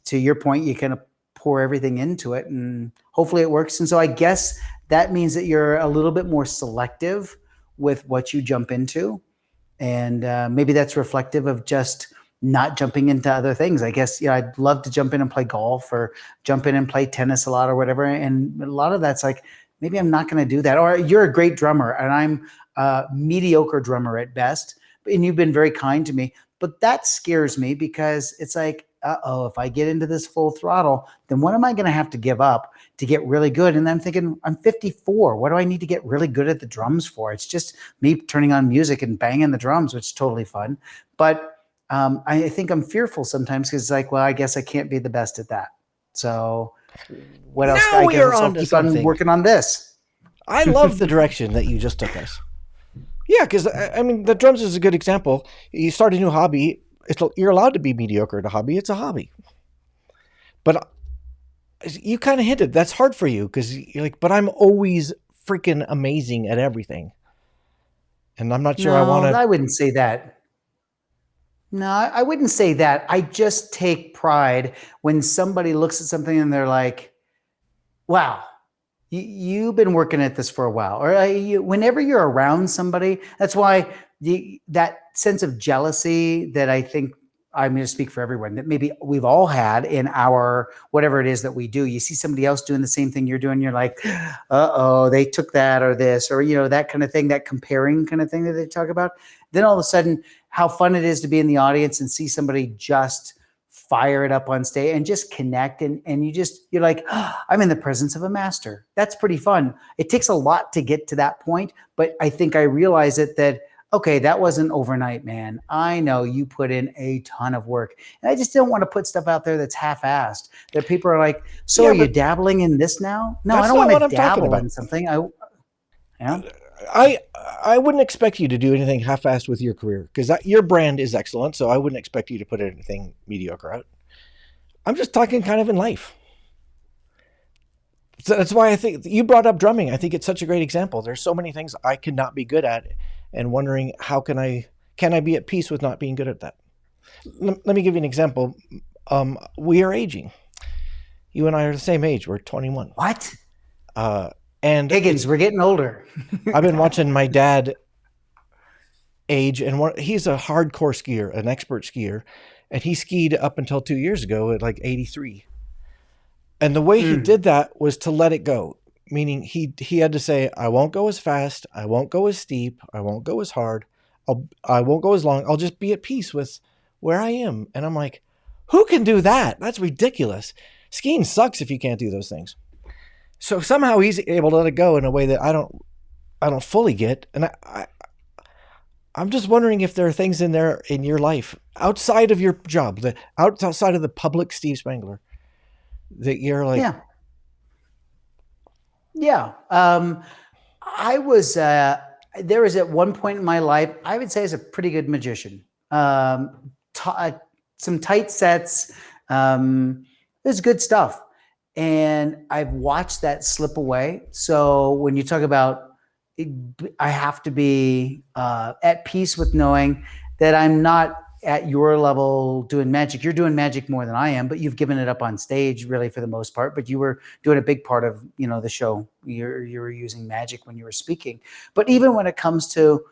to your point, you kind of pour everything into it, and hopefully it works. And so I guess that means that you're a little bit more selective with what you jump into, and maybe that's reflective of just not jumping into other things. I guess, I'd love to jump in and play golf, or jump in and play tennis a lot or whatever. And a lot of that's like, maybe I'm not going to do that. Or you're a great drummer and I'm a mediocre drummer at best. And you've been very kind to me, but that scares me because it's like, if I get into this full throttle, then what am I going to have to give up to get really good? And I'm thinking, I'm 54. What do I need to get really good at the drums for? It's just me turning on music and banging the drums, which is totally fun. But I think I'm fearful sometimes because it's like, well, I guess I can't be the best at that. So what else? Now I we guess are I'll on to keep on something. working on this. I love the direction that you just took us. Yeah, because I mean, the drums is a good example. You start a new hobby. You're allowed to be mediocre at a hobby. It's a hobby. But you kind of hinted that's hard for you because you're like, but I'm always freaking amazing at everything. And I'm not sure I want to. I wouldn't say that. No, I wouldn't say that. I just take pride when somebody looks at something and they're like, wow, you've been working at this for a while. Or whenever you're around somebody, that's why that sense of jealousy that I think, I'm going to speak for everyone, that maybe we've all had in our whatever it is that we do. You see somebody else doing the same thing you're doing, you're like, uh-oh, they took that or this, or that kind of thing, that comparing kind of thing that they talk about. Then all of a sudden, how fun it is to be in the audience and see somebody just fire it up on stage and just connect. And you're like, I'm in the presence of a master. That's pretty fun. It takes a lot to get to that point, but I think I realize that, okay, that wasn't overnight, man. I know you put in a ton of work. And I just don't want to put stuff out there that's half-assed, that people are like, so are you dabbling in this now? No, I don't want to dabble in something. I wouldn't expect you to do anything half-assed with your career because your brand is excellent. So I wouldn't expect you to put anything mediocre out. I'm just talking kind of in life. So that's why I think you brought up drumming. I think it's such a great example. There's so many things I could not be good at, and wondering how can I be at peace with not being good at that. Let me give you an example. We are aging. You and I are the same age. We're 21. What? And Higgins, we're getting older. I've been watching my dad age, and he's a hardcore skier, an expert skier, and he skied up until 2 years ago at like 83. And the way he did that was to let it go, meaning he had to say, I won't go as fast, I won't go as steep, I won't go as hard, I won't go as long, I'll just be at peace with where I am. And I'm like, who can do that? That's ridiculous. Skiing sucks if you can't do those things. So somehow he's able to let it go in a way that I don't fully get. And I'm just wondering if there are things in there in your life outside of your job, outside of the public Steve Spangler, that you're like, yeah. I was there was at one point in my life, I would say, as a pretty good magician. Some tight sets. It was good stuff. And I've watched that slip away. So when you talk about, I have to be at peace with knowing that I'm not at your level doing magic. You're doing magic more than I am, but you've given it up on stage really for the most part. But you were doing a big part of, the show. You were using magic when you were speaking. But even when it comes to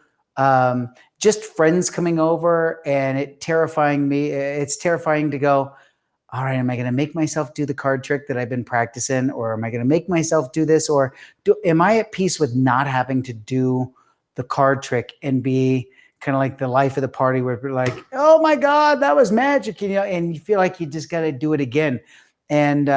just friends coming over and it's terrifying to go, all right, am I going to make myself do the card trick that I've been practicing, or am I going to make myself do this, or am I at peace with not having to do the card trick and be kind of like the life of the party where we're like, oh my God, that was magic, and you feel like you just got to do it again. And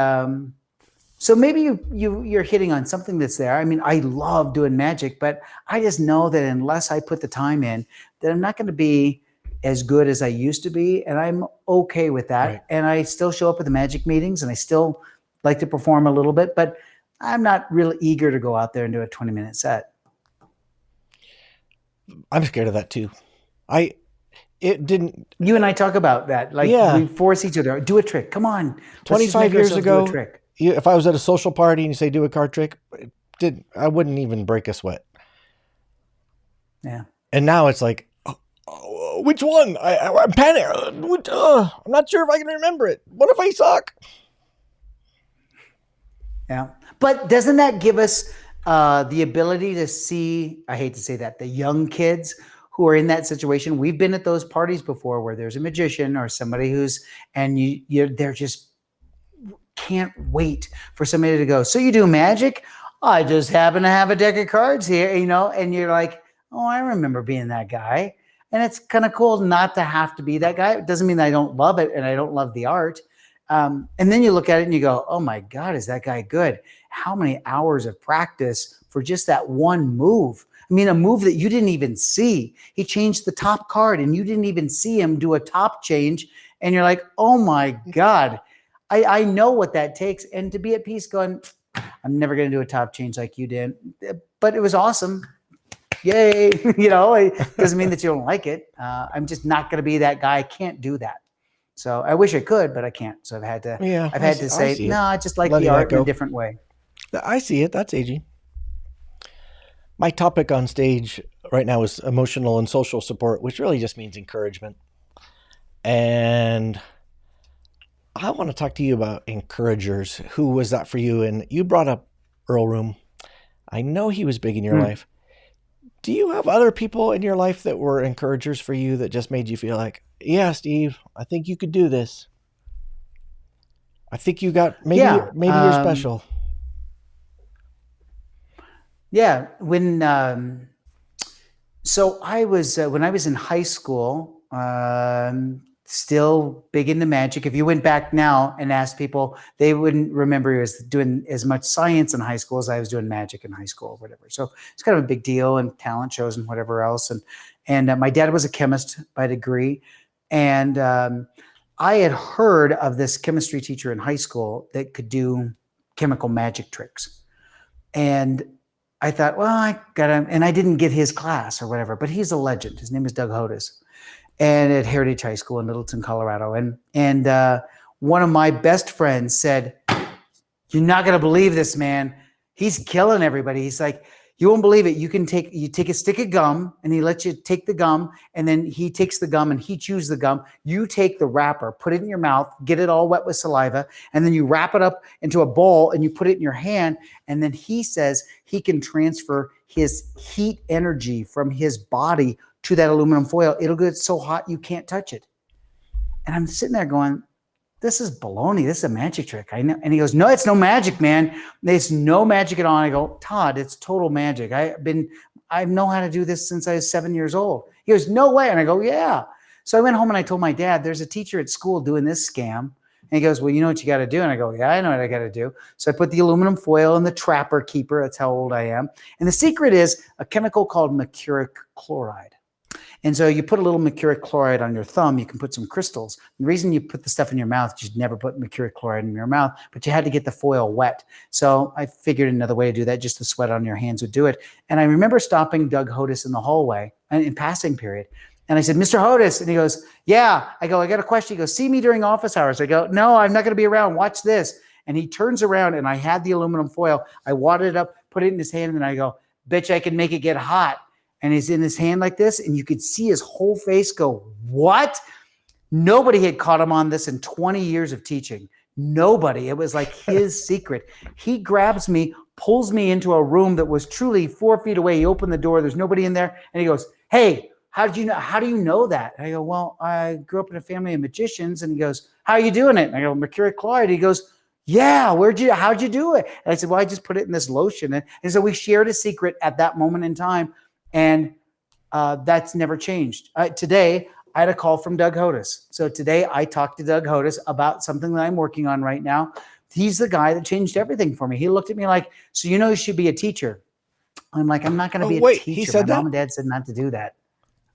so maybe you're hitting on something that's there. I mean, I love doing magic, but I just know that unless I put the time in, that I'm not going to be as good as I used to be. And I'm okay with that. Right. And I still show up at the magic meetings and I still like to perform a little bit, but I'm not really eager to go out there and do a 20-minute set. I'm scared of that too. You and I talk about that. Like, we force each other, do a trick. Come on. 25 years ago, do a trick. If I was at a social party and you say, do a card trick, I wouldn't even break a sweat. Yeah. And now it's like, which one? I'm panicked. I'm not sure if I can remember it. What if I suck? Yeah. But doesn't that give us the ability to see, I hate to say that, the young kids who are in that situation? We've been at those parties before where there's a magician or somebody they're just can't wait for somebody to go, so you do magic? I just happen to have a deck of cards here, and you're like, oh, I remember being that guy. And it's kind of cool not to have to be that guy. It doesn't mean I don't love it and I don't love the art. And then you look at it and you go, oh my God, is that guy good? How many hours of practice for just that one move? I mean, a move that you didn't even see. He changed the top card and you didn't even see him do a top change. And you're like, oh my God, I know what that takes. And to be at peace going, I'm never going to do a top change like you did. But it was awesome. Yay. It doesn't mean that you don't like it. I'm just not going to be that guy. I can't do that. So I wish I could, but I can't. So I've had to say, no, I just like the art in a different way. I see it. That's aging. My topic on stage right now is emotional and social support, which really just means encouragement. And I want to talk to you about encouragers. Who was that for you? And you brought up Earl Room. I know he was big in your life. Do you have other people in your life that were encouragers for you that just made you feel like, yeah, Steve, I think you could do this. I think you got, maybe you're special. Yeah. So I was, when I was in high school, still big into magic. If you went back now and asked people, they wouldn't remember he was doing as much science in high school as I was doing magic in high school or whatever. So it's kind of a big deal, and talent shows and whatever else. And my dad was a chemist by degree. And I had heard of this chemistry teacher in high school that could do chemical magic tricks. And I thought, well, and I didn't get his class or whatever, but he's a legend. His name is Doug Hodis. And at Heritage High School in Littleton, Colorado. And one of my best friends said, you're not going to believe this, man. He's killing everybody. He's like, you won't believe it. You take a stick of gum and he lets you take the gum, and then he takes the gum and he chews the gum. You take the wrapper, put it in your mouth, get it all wet with saliva, and then you wrap it up into a bowl and you put it in your hand. And then he says he can transfer his heat energy from his body to that aluminum foil. It'll get so hot you can't touch it. And I'm sitting there going, this is baloney. This is a magic trick. I know. And he goes, no, it's no magic, man. There's no magic at all. And I go, Todd, it's total magic. I know how to do this since I was 7 years old. He goes, no way. And I go, yeah. So I went home and I told my dad, there's a teacher at school doing this scam. And he goes, well, you know what you got to do? And I go, yeah, I know what I got to do. So I put the aluminum foil in the trapper keeper. That's how old I am. And the secret is a chemical called mercuric chloride. And so you put a little mercuric chloride on your thumb, you can put some crystals. The reason you put the stuff in your mouth, you should never put mercuric chloride in your mouth, but you had to get the foil wet. So I figured another way to do that, just the sweat on your hands would do it. And I remember stopping Doug Hodis in the hallway in passing period. And I said, Mr. Hodis. And he goes, yeah. I go, I got a question. He goes, see me during office hours. I go, no, I'm not going to be around. Watch this. And he turns around and I had the aluminum foil. I wadded it up, put it in his hand, and I go, bitch, I can make it get hot. And he's in his hand like this, and you could see his whole face go, what? Nobody had caught him on this in 20 years of teaching. Nobody. It was like his secret. He grabs me, pulls me into a room that was truly 4 feet away. He opened the door. There's nobody in there. And he goes, hey, how do you know that? And I go, well, I grew up in a family of magicians. And he goes, how are you doing it? And I go, mercuric chloride. He goes, yeah, how'd you do it? And I said, well, I just put it in this lotion. And so we shared a secret at that moment in time. And that's never changed. Today, I had a call from Doug Hodis. So today I talked to Doug Hodis about something that I'm working on right now. He's the guy that changed everything for me. He looked at me like, so you should be a teacher. I'm like, I'm not going to be a wait, teacher. he said My that? mom and dad said not to do that.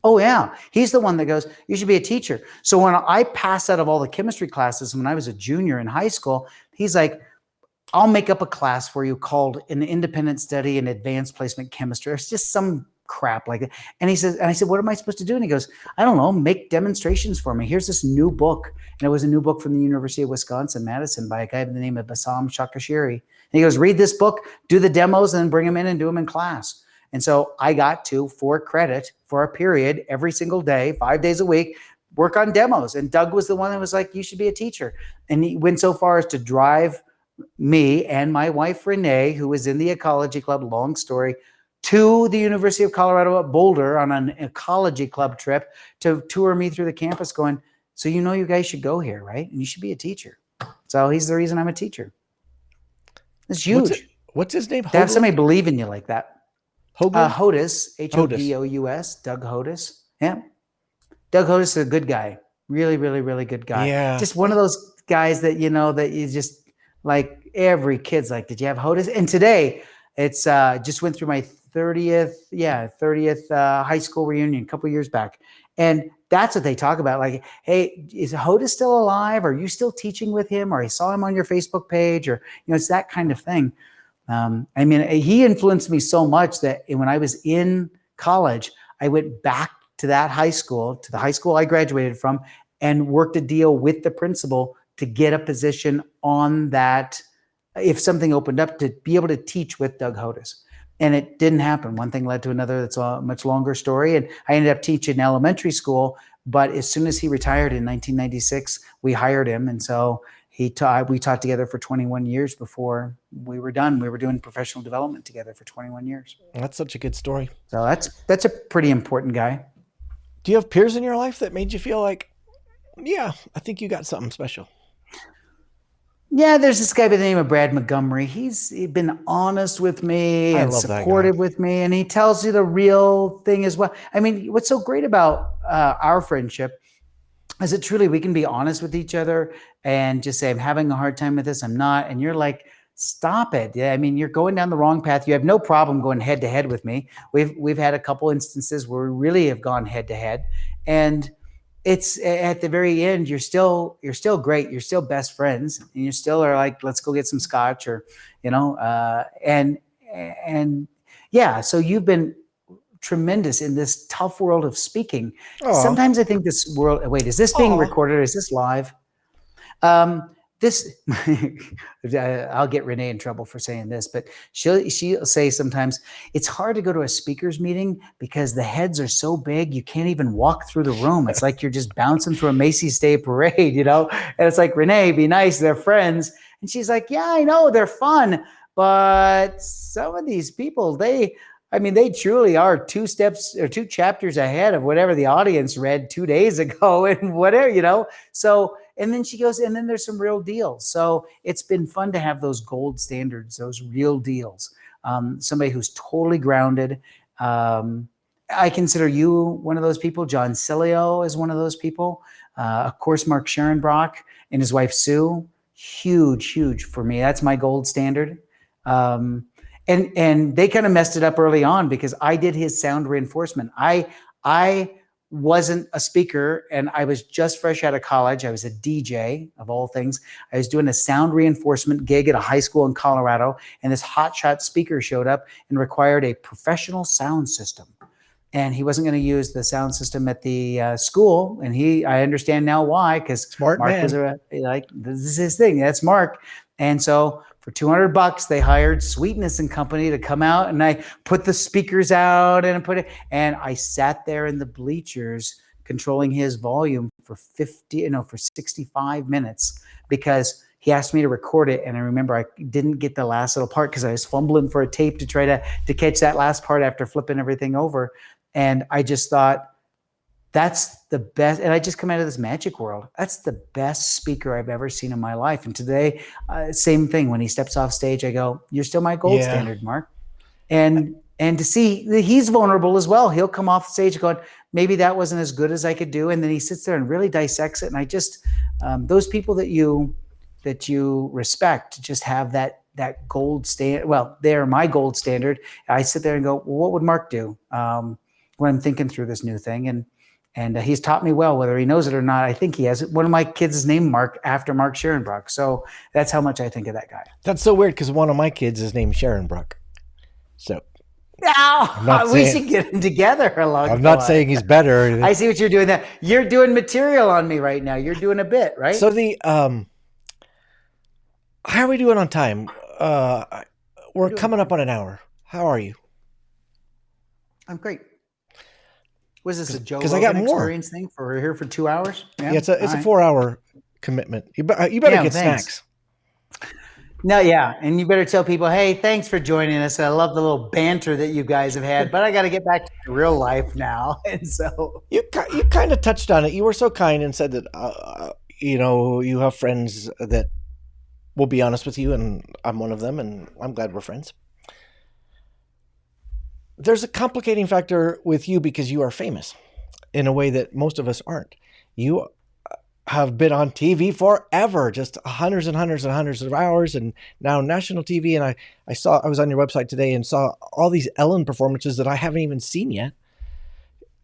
Oh, yeah. He's the one that goes, you should be a teacher. So when I passed out of all the chemistry classes when I was a junior in high school, he's like, I'll make up a class for you called an independent study in advanced placement chemistry. It's just some crap like that. And he says, and I said, what am I supposed to do? And he goes, I don't know, make demonstrations for me. Here's this new book. And it was a new book from the University of Wisconsin, Madison, by a guy by the name of Bassam Shakashiri. And he goes, read this book, do the demos, and then bring them in and do them in class. And so I got to, for credit, for a period, every single day, 5 days a week, work on demos. And Doug was the one that was like, you should be a teacher. And he went so far as to drive me and my wife, Renee, who was in the ecology club, long story, to the University of Colorado at Boulder on an ecology club trip to tour me through the campus going, so you guys should go here, right? And you should be a teacher. So he's the reason I'm a teacher. It's huge. What's his name? To have somebody believe in you like that. Hoagland? Hodis, Hodous, Doug Hodis. Yeah. Doug Hodis is a good guy. Really, really, really good guy. Yeah. Just one of those guys that, that you just like every kid's like, did you have Hodis? And today it's just went through my 30th high school reunion a couple years back. And that's what they talk about. Like, hey, is Hodis still alive? Are you still teaching with him? Or I saw him on your Facebook page, or, it's that kind of thing. I mean, he influenced me so much that when I was in college, I went back to that high school, to the high school I graduated from, and worked a deal with the principal to get a position on that, if something opened up, to be able to teach with Doug Hodis. And it didn't happen. One thing led to another. That's a much longer story. And I ended up teaching elementary school. But as soon as he retired in 1996, we hired him. And so we taught together for 21 years before we were done. We were doing professional development together for 21 years. That's such a good story. So that's a pretty important guy. Do you have peers in your life that made you feel like, yeah, I think you got something special? Yeah, there's this guy by the name of Brad Montgomery. He's been honest with me and supportive with me, and he tells you the real thing as well. I mean, what's so great about our friendship is that truly we can be honest with each other and just say, I'm having a hard time with this, I'm not. And you're like, stop it. Yeah, I mean, you're going down the wrong path. You have no problem going head to head with me. We've had a couple instances where we really have gone head to head. And it's at the very end, you're still great. You're still best friends, and you still are like, let's go get some scotch, or, and yeah. So you've been tremendous in this tough world of speaking. Aww. Sometimes I think this world, wait, is this being recorded? Or is this live? I'll get Renee in trouble for saying this, but she'll say sometimes it's hard to go to a speakers meeting because the heads are so big you can't even walk through the room. It's like you're just bouncing through a Macy's Day Parade, And it's like, Renee, be nice, they're friends. And she's like, yeah, I know, they're fun, but some of these people, they truly are 2 steps or 2 chapters ahead of whatever the audience read 2 days ago, and whatever, So, and then she goes, and then there's some real deals. So it's been fun to have those gold standards, those real deals. Somebody who's totally grounded. I consider you one of those people. John Cilio is one of those people. Of course, Mark Scherenbrock and his wife, Sue, huge for me. That's my gold standard. And they kind of messed it up early on because I did his sound reinforcement. I wasn't a speaker, and I was just fresh out of college. I was a DJ, of all things. I was doing a sound reinforcement gig at a high school in Colorado, and this hotshot speaker showed up and required a professional sound system. And he wasn't going to use the sound system at the school. And I understand now why, because Mark was this is his thing. That's Mark. And so for $200, they hired Sweetness and Company to come out, and I put the speakers out and and I sat there in the bleachers controlling his volume for 65 minutes because he asked me to record it. And I remember I didn't get the last little part because I was fumbling for a tape to try to catch that last part after flipping everything over. And I just thought, That's the best. And I just come out of this magic world. That's the best speaker I've ever seen in my life. And today, same thing. When he steps off stage, I go, "You're still my gold Yeah. standard, Mark." And to see that he's vulnerable as well. He'll come off the stage going, maybe that wasn't as good as I could do. And then he sits there and really dissects it. And I just, those people that you respect just have that gold standard. Well, they're my gold standard. I sit there and go, well, what would Mark do when I'm thinking through this new thing? And he's taught me well, whether he knows it or not. I think he has it. One of my kids is named Mark after Mark Scherenbrock. So that's how much I think of that guy. That's so weird because one of my kids is named Scherenbrock. So Now we should get them together along. I'm not saying he's better or anything. I see what you're doing there. You're doing material on me right now. You're doing a bit, right? So how are we doing on time? We're coming up on an hour. How are you? I'm great. Was this a Joe 'cause I got Rogan more. experience thing? We're here for 2 hours. Yeah, it's a 4-hour commitment. You better get thanks. snacks. No, yeah, and you better tell people, hey, thanks for joining us. I love the little banter that you guys have had, but I got to get back to real life now. And so You kind of touched on it. You were so kind and said that you have friends that will be honest with you, and I'm one of them, and I'm glad we're friends. There's a complicating factor with you because you are famous in a way that most of us aren't. You have been on TV forever, just hundreds and hundreds and hundreds of hours, and now national TV. And I was on your website today and saw all these Ellen performances that I haven't even seen yet.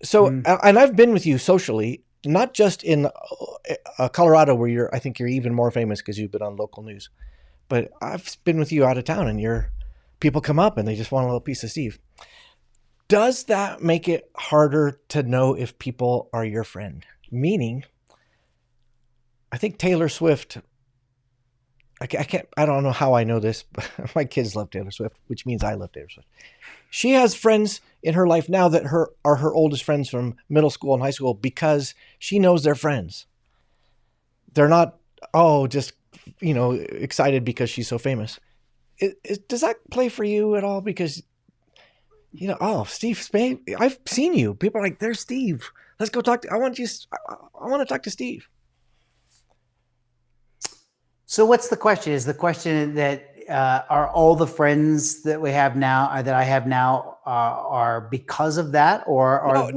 So, and I've been with you socially, not just in Colorado, where I think you're even more famous because you've been on local news, but I've been with you out of town, and people come up and they just want a little piece of Steve. Does that make it harder to know if people are your friend? Meaning, I think Taylor Swift, I don't know how I know this, but my kids love Taylor Swift, which means I love Taylor Swift. She has friends in her life now that are her oldest friends from middle school and high school because she knows they're friends. They're not, just, excited because she's so famous. Does that play for you at all? Because, Steve Spade, I've seen you. People are like, there's Steve. Let's go talk. I want to talk to Steve. So what's the question? Is the question that are all the friends that we have now, that I have now, are because of that, or are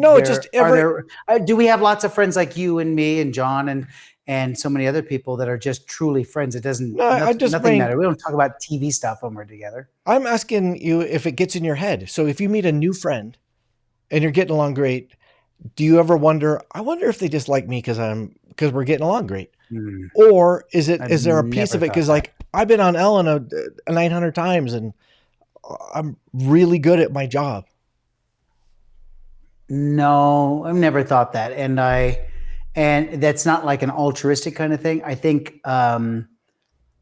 do we have lots of friends like you and me and John and so many other people that are just truly friends? It doesn't. Nothing matter. We don't talk about TV stuff when we're together. I'm asking you if it gets in your head. So if you meet a new friend and you're getting along great, do you ever wonder? I wonder if they just like me because we're getting along great. Or is there a piece of it? Because like I've been on Ellen 900 times and I'm really good at my job. No, I've never thought that. And that's not like an altruistic kind of thing. I think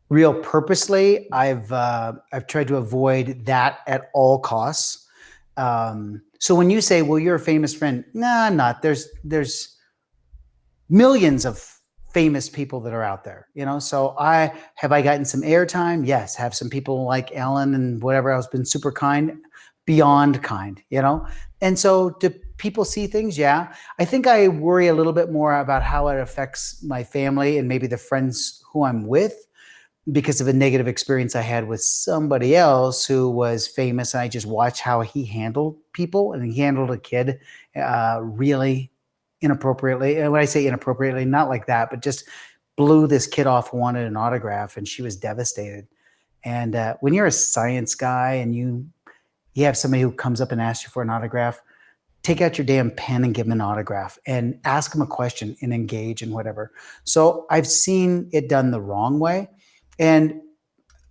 real purposely, I've tried to avoid that at all costs. So when you say, well, you're a famous friend, nah, I'm not. There's millions of famous people that are out there, so I gotten some airtime? Yes. Have some people like Ellen and whatever else been super kind, beyond kind, and so do people see things? Yeah. I think I worry a little bit more about how it affects my family and maybe the friends who I'm with because of a negative experience I had with somebody else who was famous. And I just watched how he handled people, and he handled a kid really inappropriately. And when I say inappropriately, not like that, but just blew this kid off who wanted an autograph, and she was devastated. And when you're a science guy and you have somebody who comes up and asks you for an autograph, take out your damn pen and give them an autograph and ask them a question and engage in whatever. So I've seen it done the wrong way, and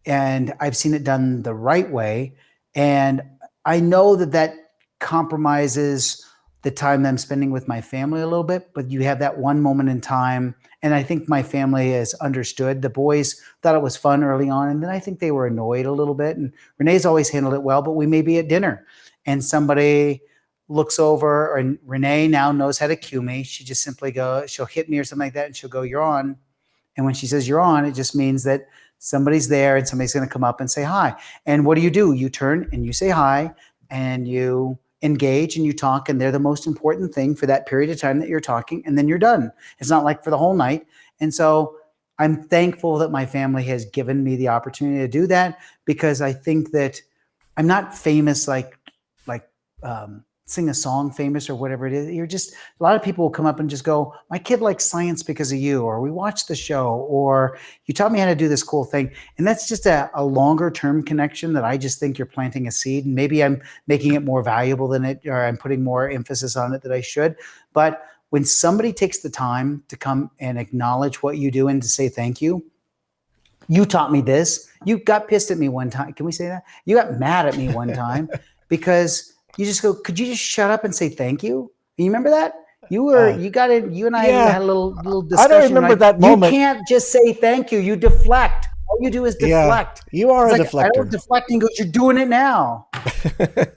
I've seen it done the right way. And I know that compromises the time that I'm spending with my family a little bit, but you have that one moment in time. And I think my family has understood. The boys thought it was fun early on, and then I think they were annoyed a little bit. And Renee's always handled it well, but we may be at dinner and somebody looks over, and Renee now knows how to cue me. She just simply she'll hit me or something like that, and she'll go, "You're on." And when she says "you're on," it just means that somebody's there and somebody's going to come up and say hi. And what do? You turn and you say hi, and you engage and you talk, and they're the most important thing for that period of time that you're talking, and then you're done. It's not like for the whole night. And so I'm thankful that my family has given me the opportunity to do that, because I think that I'm not famous like sing a song famous or whatever it is. You're just, a lot of people will come up and just go, my kid likes science because of you, or we watched the show, or you taught me how to do this cool thing. And that's just a longer term connection that I just think you're planting a seed, and maybe I'm making it more valuable than it, or I'm putting more emphasis on it than I should. But when somebody takes the time to come and acknowledge what you do and to say thank you, you taught me this. You got pissed at me one time. Can we say that? You got mad at me one time because you just go, could you just shut up and say thank you? You remember that? You got it. You and I Yeah. had a little discussion. I don't remember that moment. You can't just say thank you. You deflect. All you do is deflect. Yeah, you are it's a like, deflector. I don't deflect, and goes, you're doing it now.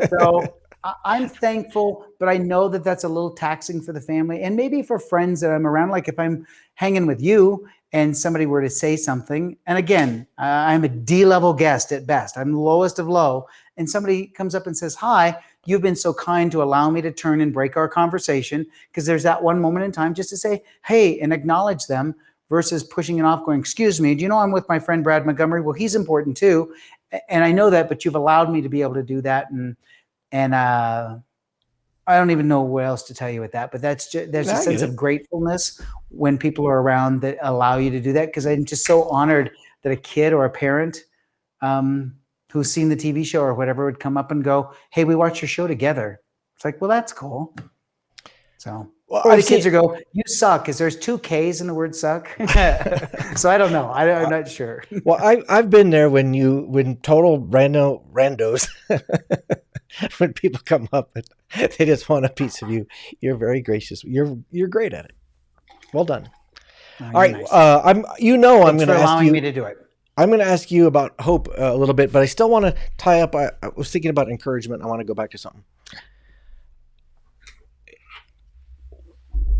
So I'm thankful, but I know that that's a little taxing for the family, and maybe for friends that I'm around. Like if I'm hanging with you and somebody were to say something, and again, I'm a D-level guest at best. I'm the lowest of low, and somebody comes up and says, hi, you've been so kind to allow me to turn and break our conversation, because there's that one moment in time just to say, hey, and acknowledge them, versus pushing it off going, excuse me, do you know I'm with my friend Brad Montgomery? Well, he's important too. And I know that, but you've allowed me to be able to do that. And I don't even know what else to tell you with that, but there's a sense of gratefulness when people are around that allow you to do that. Because I'm just so honored that a kid or a parent who's seen the TV show or whatever would come up and go, hey, we watched your show together. It's like, well, that's cool. So, or the kids would go, you suck, because there's 2 Ks in the word suck. So I don't know. I'm not sure. Well, I've been there when total randos, when people come up and they just want a piece of you. You're very gracious. You're great at it. Well done. Oh, all right. Nice. I'm going to ask you. Me to do it. I'm going to ask you about hope a little bit, but I still want to tie up. I was thinking about encouragement. I want to go back to something.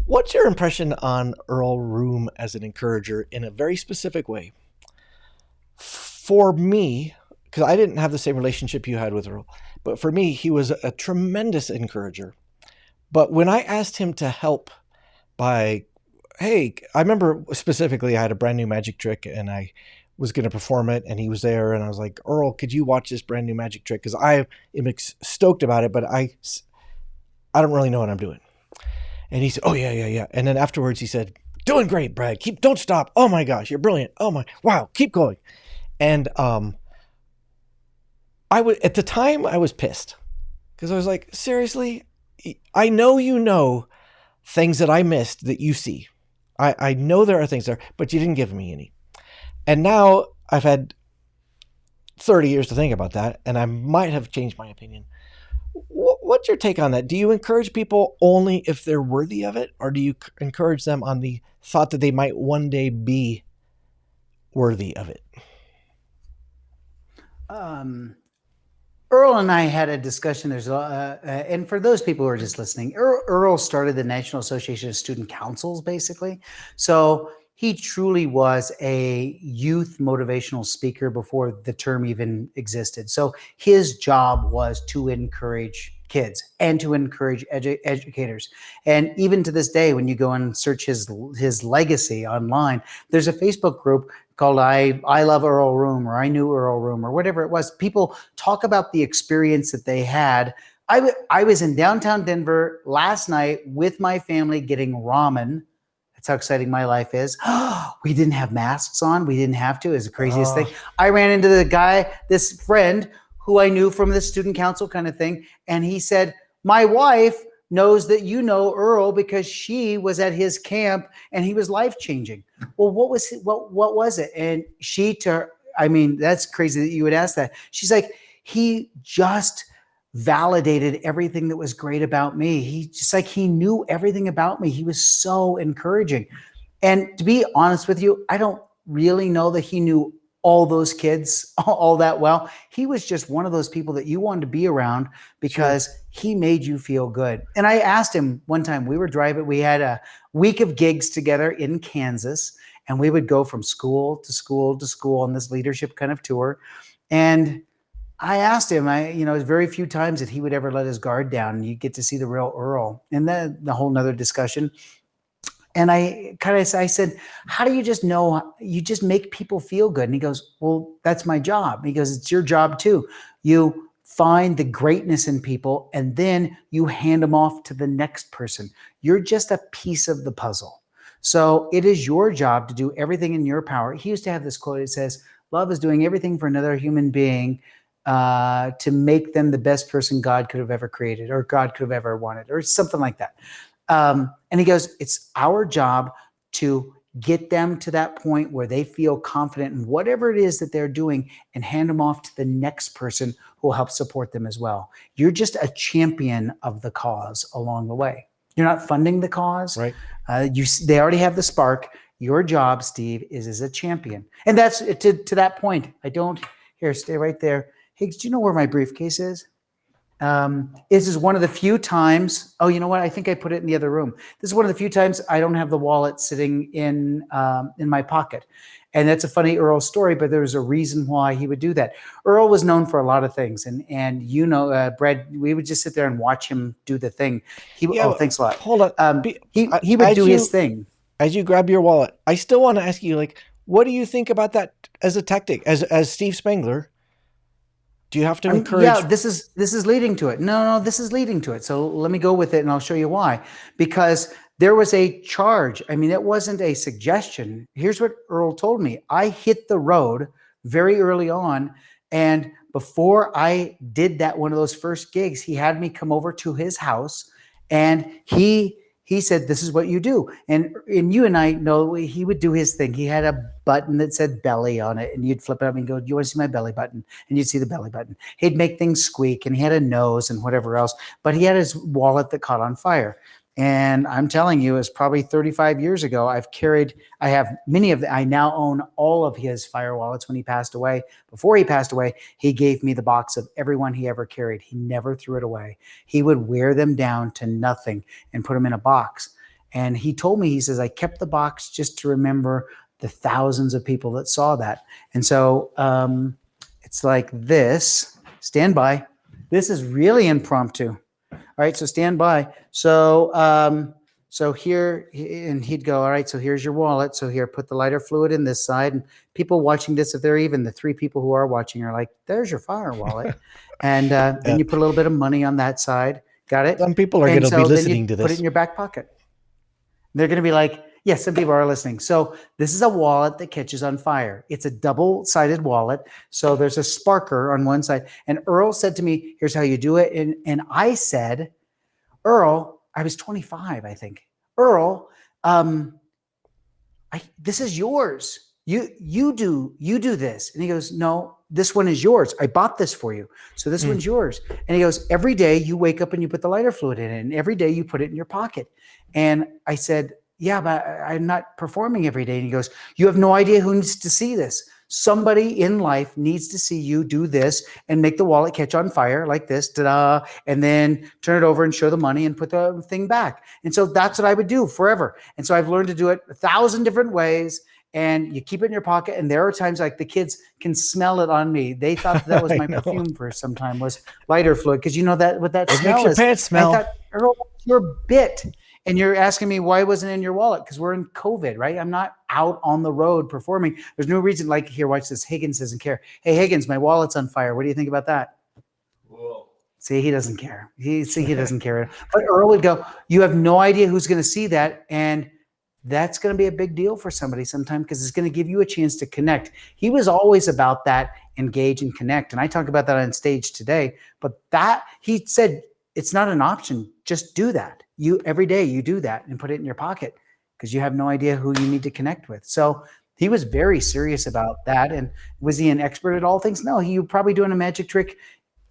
What's your impression on Earl Room as an encourager in a very specific way? For me, because I didn't have the same relationship you had with Earl, but for me, he was a tremendous encourager. But when I asked him to help by, hey, I remember specifically I had a brand new magic trick and I was going to perform it, and he was there, and I was like, Earl, could you watch this brand new magic trick? Because I am stoked about it, but I don't really know what I'm doing. And he said, oh, yeah. And then afterwards he said, doing great, Brad. Don't stop. Oh my gosh, you're brilliant. Oh my, wow, keep going. And at the time I was pissed, because I was like, seriously, I know you know things that I missed that you see. I know there are things there, but you didn't give me any. And now I've had 30 years to think about that, and I might have changed my opinion. What's your take on that? Do you encourage people only if they're worthy of it, or do you encourage them on the thought that they might one day be worthy of it? Earl and I had a discussion. And for those people who are just listening, Earl started the National Association of Student Councils, basically. So he truly was a youth motivational speaker before the term even existed. So his job was to encourage kids and to encourage educators. And even to this day, when you go and search his legacy online, there's a Facebook group called I Love Earl Room, or I Knew Earl Room, or whatever it was. People talk about the experience that they had. I was in downtown Denver last night with my family getting ramen. That's how exciting my life is. We didn't have masks on. We didn't have to. It was the craziest thing. I ran into this friend who I knew from the student council kind of thing. And he said, my wife knows that you know Earl because she was at his camp and he was life-changing. Well, what was it? And that's crazy that you would ask that. She's like, he just validated everything that was great about me. He knew everything about me. He was so encouraging. And to be honest with you, I don't really know that he knew all those kids all that well. He was just one of those people that you wanted to be around because he made you feel good. And I asked him one time, we were driving, we had a week of gigs together in Kansas, and we would go from school to school to school on this leadership kind of tour. And I asked him, very few times that he would ever let his guard down, and you get to see the real Earl, and then the whole nother discussion. And I said, how do you just know? You just make people feel good. And he goes, well, that's my job. He goes, it's your job too. You find the greatness in people, and then you hand them off to the next person. You're just a piece of the puzzle. So it is your job to do everything in your power. He used to have this quote. It says, love is doing everything for another human being to make them the best person God could have ever created, or God could have ever wanted, or something like that. And he goes, it's our job to get them to that point where they feel confident in whatever it is that they're doing, and hand them off to the next person who will help support them as well. You're just a champion of the cause along the way. You're not funding the cause. Right. They already have the spark. Your job, Steve, is as a champion. And that's to that point. Stay right there. Higgs, do you know where my briefcase is? This is one of the few times. Oh, you know what? I think I put it in the other room. This is one of the few times I don't have the wallet sitting in my pocket, and that's a funny Earl story. But there's a reason why he would do that. Earl was known for a lot of things, and Brad, we would just sit there and watch him do the thing. Thanks a lot. Hold on. He would do his thing. As you grab your wallet, I still want to ask you, like, what do you think about that as a tactic, as Steve Spangler? Do you have to encourage? Yeah, this is leading to it. No, this is leading to it. So let me go with it, and I'll show you why. Because there was a charge. I mean, it wasn't a suggestion. Here's what Earl told me. I hit the road very early on, and before I did one of those first gigs, he had me come over to his house, and he said, this is what you do. And you and I know he would do his thing. He had a button that said belly on it, and you'd flip it up and go, do you want to see my belly button? And you'd see the belly button. He'd make things squeak, and he had a nose and whatever else, but he had his wallet that caught on fire. And I'm telling you, it's probably 35 years ago. I have many of them. I now own all of his fire wallets. When he passed away, before he passed away, he gave me the box of every one he ever carried. He never threw it away. He would wear them down to nothing and put them in a box. And he told me, he says, I kept the box just to remember the thousands of people that saw that. And so it's like this. Stand by. This is really impromptu. All right, so stand by. So here, and he'd go, all right, so here's your wallet. So here, put the lighter fluid in this side. And people watching this, if they're even the 3 people who are watching, are like, there's your fire wallet. And then you put a little bit of money on that side. Got it? Some people are going to be listening to this. Put it in your back pocket. They're going to be like, yes, some people are listening. So this is a wallet that catches on fire. It's a double-sided wallet. So there's a sparker on one side. And Earl said to me, here's how you do it. And I said, Earl, I was 25, I think. Earl, this is yours. You do this. And he goes, no, this one is yours. I bought this for you. So this one's yours. And he goes, every day you wake up and you put the lighter fluid in it, and every day you put it in your pocket. And I said, yeah, but I'm not performing every day. And he goes, you have no idea who needs to see this. Somebody in life needs to see you do this and make the wallet catch on fire like this, ta-da, and then turn it over and show the money and put the thing back. And so that's what I would do forever. And so I've learned to do it 1,000 different ways. And you keep it in your pocket. And there are times like the kids can smell it on me. They thought that was my perfume for some time, was lighter fluid. Because you know that what that smell makes your is. pants smell. I thought, Earl, that's your bit. And you're asking me why it wasn't in your wallet? Because we're in COVID, right? I'm not out on the road performing. There's no reason, like, here, watch this. Higgins doesn't care. Hey, Higgins, my wallet's on fire. What do you think about that? Whoa. See, he doesn't care. He doesn't care. But Earl would go, you have no idea who's going to see that. And that's going to be a big deal for somebody sometime, because it's going to give you a chance to connect. He was always about that, engage and connect. And I talk about that on stage today. But that, he said, it's not an option. Just do that. Every day you do that and put it in your pocket, because you have no idea who you need to connect with. So he was very serious about that. And was he an expert at all things? No, he was probably doing a magic trick.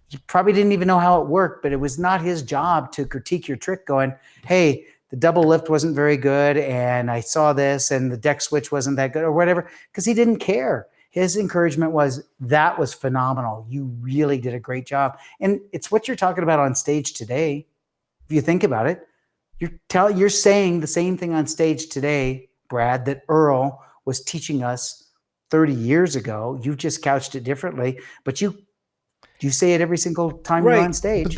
He probably didn't even know how it worked, but it was not his job to critique your trick going, hey, the double lift wasn't very good, and I saw this, and the deck switch wasn't that good, or whatever, because he didn't care. His encouragement was, that was phenomenal. You really did a great job. And it's what you're talking about on stage today. If you think about it, you're saying the same thing on stage today, Brad, that Earl was teaching us 30 years ago. You just couched it differently, but you You say it every single time you're on Right. But stage.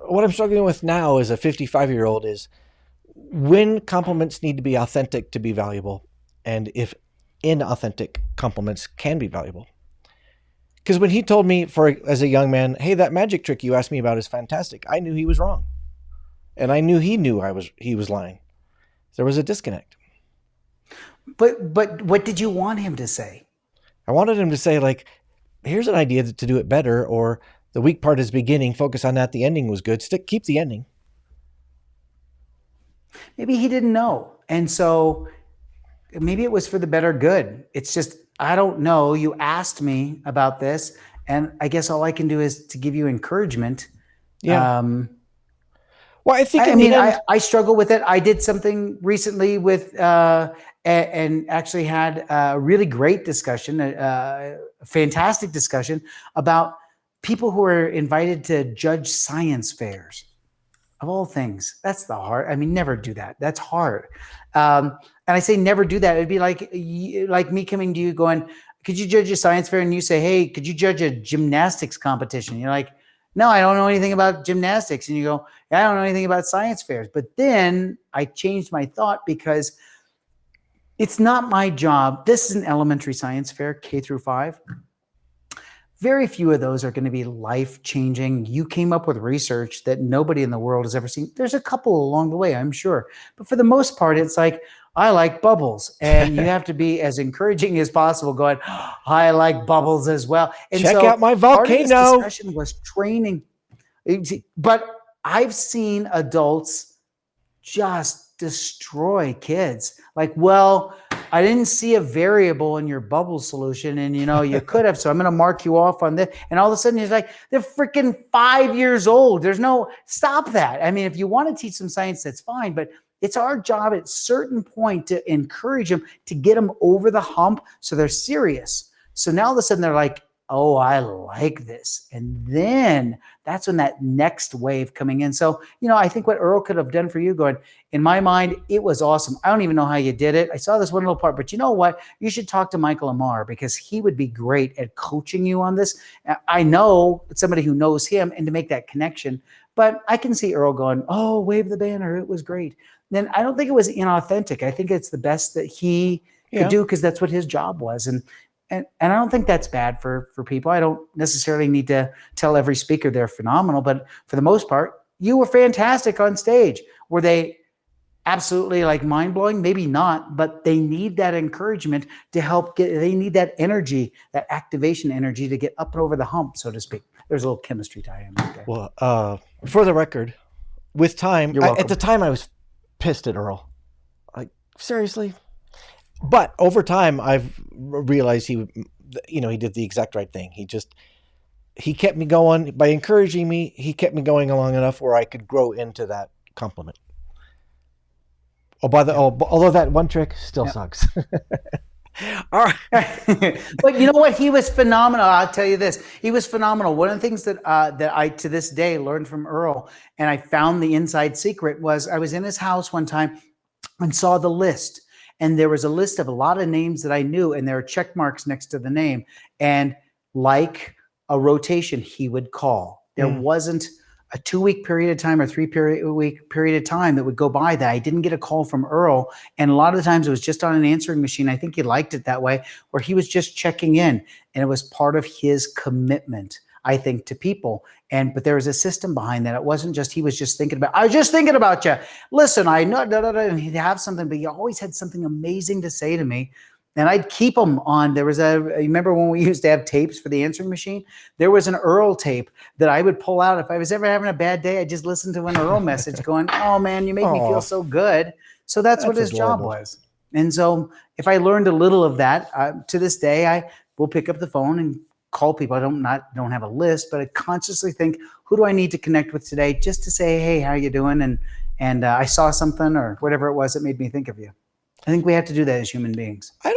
what I'm struggling with now as a 55-year-old is when compliments need to be authentic to be valuable, and if inauthentic compliments can be valuable. Because when he told me, as a young man, hey, that magic trick you asked me about is fantastic, I knew he was wrong, and I knew he was lying. There was a disconnect. But what did you want him to say? I wanted him to say, like, here's an idea to do it better, or the weak part is beginning, focus on that, the ending was good, keep the ending. Maybe he didn't know. And so maybe it was for the better good. It's just, I don't know. You asked me about this, and I guess all I can do is to give you encouragement. Yeah. Well, I think I in the mean, end, I struggle with it. I did something recently with, and actually had a really great discussion, a fantastic discussion about people who are invited to judge science fairs. Of all things, that's the hard. I mean, never do that. That's hard. And I say never do that. It'd be like me coming to you going, could you judge a science fair? And you say, hey, could you judge a gymnastics competition? You're like, no, I don't know anything about gymnastics. And you go, yeah, I don't know anything about science fairs. But then I changed my thought because it's not my job. This is an elementary science fair, K through 5. Very few of those are going to be life-changing. You came up with research that nobody in the world has ever seen. There's a couple along the way, I'm sure. But for the most part, it's like, I like bubbles. And you have to be as encouraging as possible going, I like bubbles as well. And check so out my part of this volcano. discussion was training. But I've seen adults just destroy kids. Like, well, I didn't see a variable in your bubble solution, and you could have, so I'm going to mark you off on this. And all of a sudden, he's like, they're freaking 5 years old. There's no stop that. I mean, if you want to teach them science, that's fine, but it's our job at a certain point to encourage them, to get them over the hump, so they're serious. So now all of a sudden they're like, oh, I like this. And then that's when that next wave coming in. So, I think what Earl could have done for you going, in my mind, it was awesome. I don't even know how you did it. I saw this one little part, but you know what? You should talk to Michael Amar, because he would be great at coaching you on this. I know somebody who knows him, and to make that connection, but I can see Earl going, oh, wave the banner. It was great. Then I don't think it was inauthentic. I think it's the best that he could do, because that's what his job was. And I don't think that's bad for people. I don't necessarily need to tell every speaker they're phenomenal, but for the most part, you were fantastic on stage. Were they absolutely like mind-blowing? Maybe not, but they need that encouragement to help they need that energy, that activation energy to get up and over the hump, so to speak. There's a little chemistry tie-in right there. Well, for the record, with time, at the time I was pissed at Earl. Like, seriously? But over time, I've realized he did the exact right thing. He kept me going by encouraging me. He kept me going long enough where I could grow into that compliment. Although that one trick still sucks. All right. But you know what? He was phenomenal. I'll tell you this. He was phenomenal. One of the things that I, to this day, learned from Earl, and I found the inside secret, was I was in his house one time and saw the list. And there was a list of a lot of names that I knew, and there are check marks next to the name. And like a rotation, he would call. There wasn't a 2-week period of time or 3-week period of time that would go by that I didn't get a call from Earl. And a lot of the times it was just on an answering machine. I think he liked it that way, where he was just checking in, and it was part of his commitment, I think, to people. But there was a system behind that. It wasn't just, he was just thinking about, I was just thinking about you. Listen, I know, and he'd have something, but he always had something amazing to say to me. And I'd keep them on. You remember when we used to have tapes for the answering machine? There was an Earl tape that I would pull out. If I was ever having a bad day, I just listened to an Earl message going, oh man, you make me feel so good. So that's what his job was. And so if I learned a little of that, to this day, I will pick up the phone and call people. I don't have a list, but I consciously think, who do I need to connect with today, just to say, hey, how you doing? And I saw something or whatever it was that made me think of you. I think we have to do that as human beings. I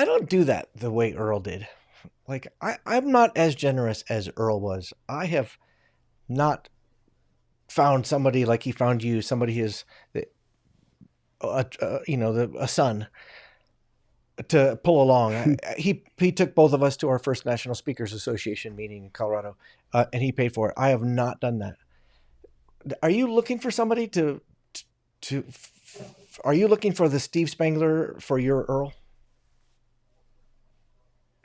don't do that the way Earl did. Like, I'm not as generous as Earl was. I have not found somebody like he found you, somebody a son. to pull along. He took both of us to our first National Speakers Association meeting in Colorado, and he paid for it. I have not done that. Are you looking for somebody to? Are you looking for the Steve Spangler for your Earl?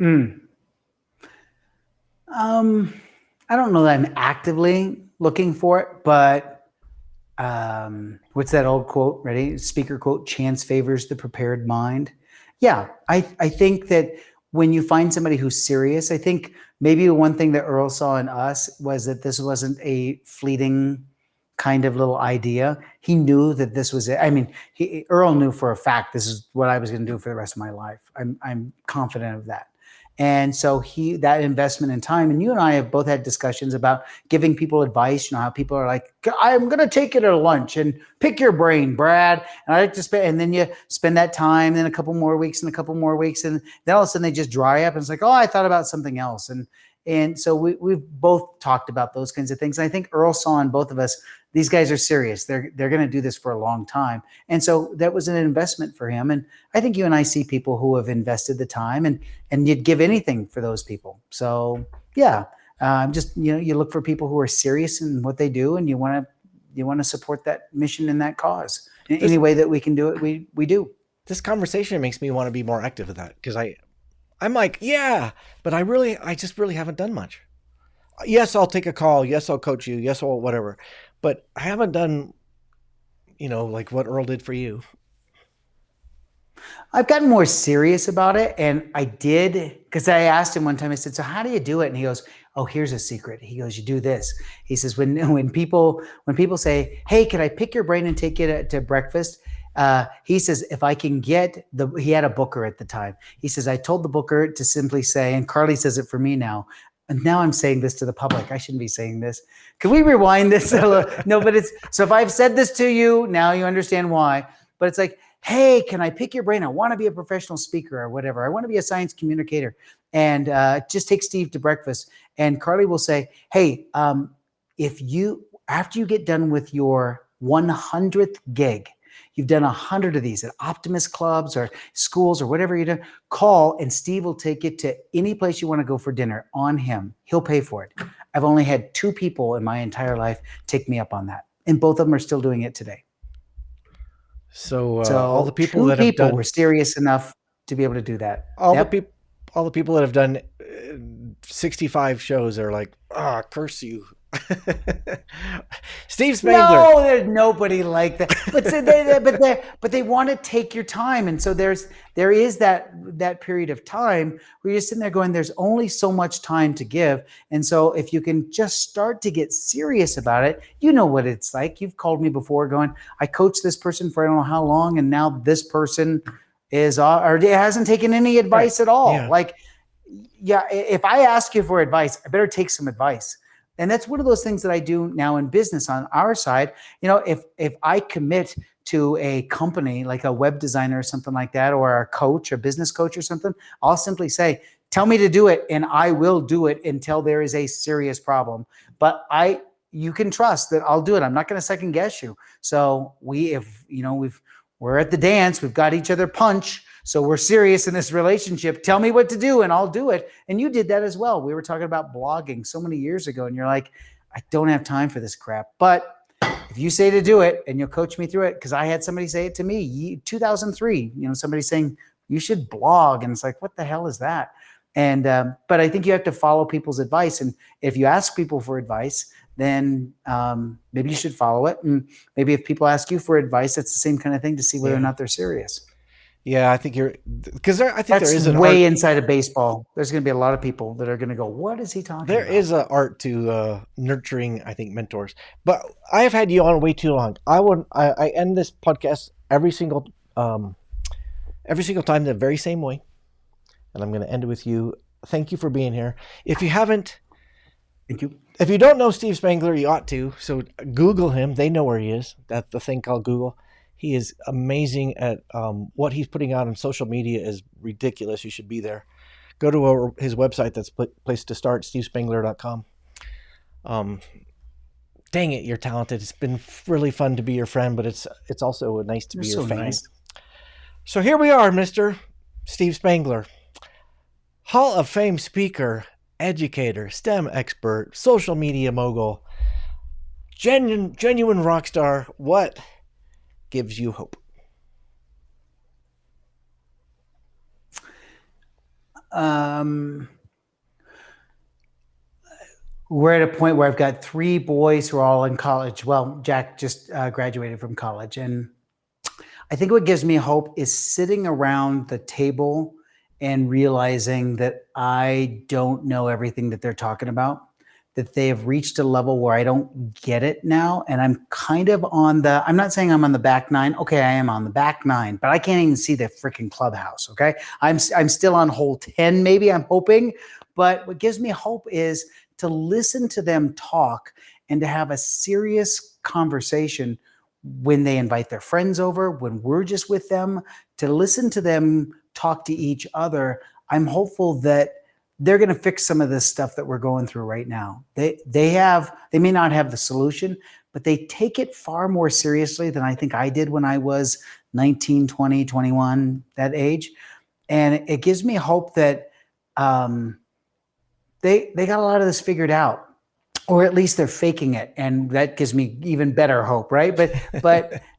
I don't know that I'm actively looking for it, but what's that old quote? Ready? Speaker quote: "Chance favors the prepared mind." Yeah, I think that when you find somebody who's serious, I think maybe one thing that Earl saw in us was that this wasn't a fleeting kind of little idea. He knew that this was it. I mean, Earl knew for a fact this is what I was going to do for the rest of my life. I'm confident of that. And so that investment in time, and you and I have both had discussions about giving people advice. You know how people are like, I'm going to take you to lunch and pick your brain, Brad. And I like to spend, and then you spend that time, then a couple more weeks and a couple more weeks. And then all of a sudden they just dry up and it's like, oh, I thought about something else. And so we've both talked about those kinds of things. And I think Earl saw in both of us, these guys are serious. They're going to do this for a long time. And so that was an investment for him. And I think you and I see people who have invested the time and you'd give anything for those people. So yeah, just, you look for people who are serious in what they do and you want to support that mission and that cause in any way that we can do it. We do. This conversation makes me want to be more active with that because I'm like, yeah, but I just really haven't done much. Yes, I'll take a call. Yes, I'll coach you. Yes, I'll whatever. But I haven't done, like what Earl did for you. I've gotten more serious about it. And I did, because I asked him one time, I said, so how do you do it? And he goes, oh, here's a secret. He goes, you do this. He says, when people say, hey, can I pick your brain and take you to breakfast? He says, if I can get he had a booker at the time. He says, I told the booker to simply say, and Carly says it for me now. And now I'm saying this to the public. I shouldn't be saying this. Can we rewind this? No, but so if I've said this to you, now you understand why. But it's like, hey, can I pick your brain? I want to be a professional speaker or whatever. I want to be a science communicator. And just take Steve to breakfast. And Carly will say, hey, after you get done with your 100th gig, you've done 100 of these at Optimus clubs or schools or whatever you do, call and Steve will take you to any place you want to go for dinner on him. He'll pay for it. I've only had 2 people in my entire life take me up on that. And both of them are still doing it today. So all the people that have done were serious enough to be able to do that. All the people that have done 65 shows are like, curse you. Steve Spangler. No, there's nobody like that. But they want to take your time, and so there is that period of time where you're sitting there going, "There's only so much time to give," and so if you can just start to get serious about it, you know what it's like. You've called me before, going, "I coached this person for I don't know how long, and now this person hasn't taken any advice at all." Yeah. Like, yeah, if I ask you for advice, I better take some advice. And that's one of those things that I do now in business on our side. If I commit to a company like a web designer or something like that, or a coach, a business coach or something, I'll simply say, tell me to do it and I will do it until there is a serious problem. But you can trust that I'll do it. I'm not going to second guess you. So we're at the dance, we've got each other punch. So we're serious in this relationship. Tell me what to do and I'll do it. And you did that as well. We were talking about blogging so many years ago and you're like, I don't have time for this crap. But if you say to do it and you'll coach me through it, because I had somebody say it to me, 2003, somebody saying you should blog. And it's like, what the hell is that? And but I think you have to follow people's advice. And if you ask people for advice, then maybe you should follow it. And maybe if people ask you for advice, that's the same kind of thing to see whether or not they're serious. Yeah, I think that's there is an way inside of baseball. There's going to be a lot of people that are going to go, what is he talking about? There is an art to nurturing, I think, mentors. But I have had you on way too long. I end this podcast every single time the very same way. And I'm going to end it with you. Thank you for being here. If you haven't, thank you. If you don't know Steve Spangler, you ought to. So Google him. They know where he is. That's the thing called Google. He is amazing at what he's putting out on social media is ridiculous. You should be there. Go to his website. That's a place to start, stevespangler.com. Dang it, you're talented. It's been really fun to be your friend, but it's also nice to be your fan. Nice. So here we are, Mr. Steve Spangler, Hall of Fame speaker, educator, STEM expert, social media mogul, genuine rock star. What gives you hope? We're at a point where I've got 3 boys who are all in college. Well, Jack just graduated from college. And I think what gives me hope is sitting around the table and realizing that I don't know everything that they're talking about, that they have reached a level where I don't get it now. And I'm kind of I'm not saying I'm on the back nine. Okay, I am on the back nine, but I can't even see the freaking clubhouse. Okay. I'm still on hole 10, maybe, I'm hoping. But what gives me hope is to listen to them talk and to have a serious conversation when they invite their friends over, when we're just with them, to listen to them talk to each other. I'm hopeful that they're going to fix some of this stuff that we're going through right now. They may not have the solution, but they take it far more seriously than I think I did when I was 19, 20, 21, that age. And it gives me hope that they got a lot of this figured out, or at least they're faking it. And that gives me even better hope, right? But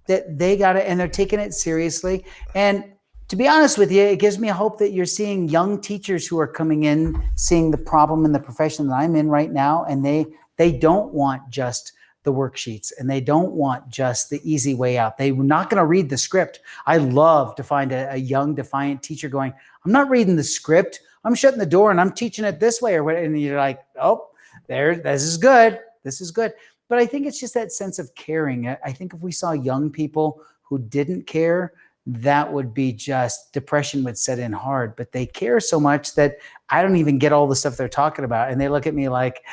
that they got it and they're taking it seriously. And to be honest with you, it gives me hope that you're seeing young teachers who are coming in, seeing the problem in the profession that I'm in right now. And they don't want just the worksheets, and they don't want just the easy way out. They're not going to read the script. I love to find a young, defiant teacher going, I'm not reading the script. I'm shutting the door and I'm teaching it this way or what. And you're like, oh, this is good. This is good. But I think it's just that sense of caring. I think if we saw young people who didn't care, that would be just depression would set in hard. But they care so much that I don't even get all the stuff they're talking about. And they look at me like,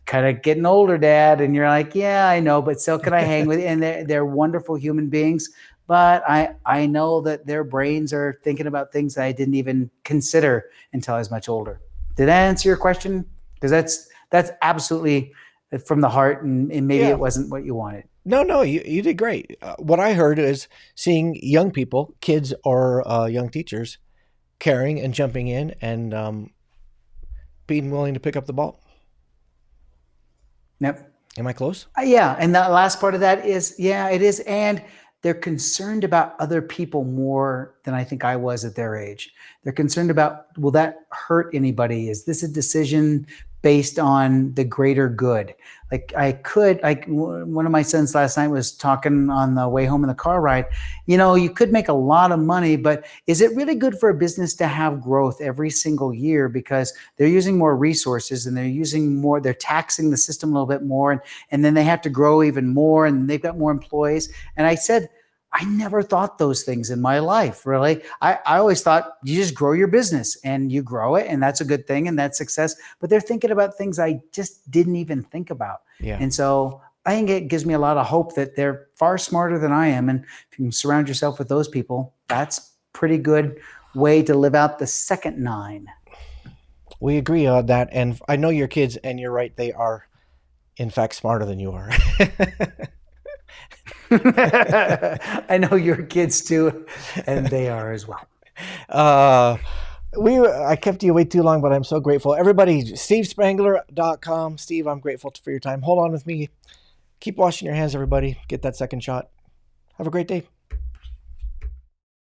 kind of getting older, Dad. And you're like, yeah, I know, but still can I hang with you? And they're wonderful human beings. But I know that their brains are thinking about things that I didn't even consider until I was much older. Did that answer your question? Because that's absolutely from the heart, and maybe it wasn't what you wanted. No, you did great. What I heard is seeing young people, kids or young teachers, caring and jumping in and being willing to pick up the ball. Yep. Am I close? Yeah. And the last part of that is, yeah, it is. And they're concerned about other people more than I think I was at their age. They're concerned about, will that hurt anybody? Is this a decision based on the greater good? One of my sons last night was talking on the way home in the car ride, you could make a lot of money, but is it really good for a business to have growth every single year? Because they're using more resources and they're taxing the system a little bit more. And then they have to grow even more and they've got more employees. And I said, I never thought those things in my life, really. I always thought you just grow your business and you grow it, and that's a good thing and that's success. But they're thinking about things I just didn't even think about. Yeah. And so I think it gives me a lot of hope that they're far smarter than I am. And if you can surround yourself with those people, that's pretty good way to live out the second 9. We agree on that. And I know your kids, and you're right. They are, in fact, smarter than you are. I know your kids too, and they are as well. I kept you way too long, but I'm so grateful. Everybody, stevespangler.com. Steve, I'm grateful for your time. Hold on with me. Keep washing your hands, everybody. Get that second shot. Have a great day.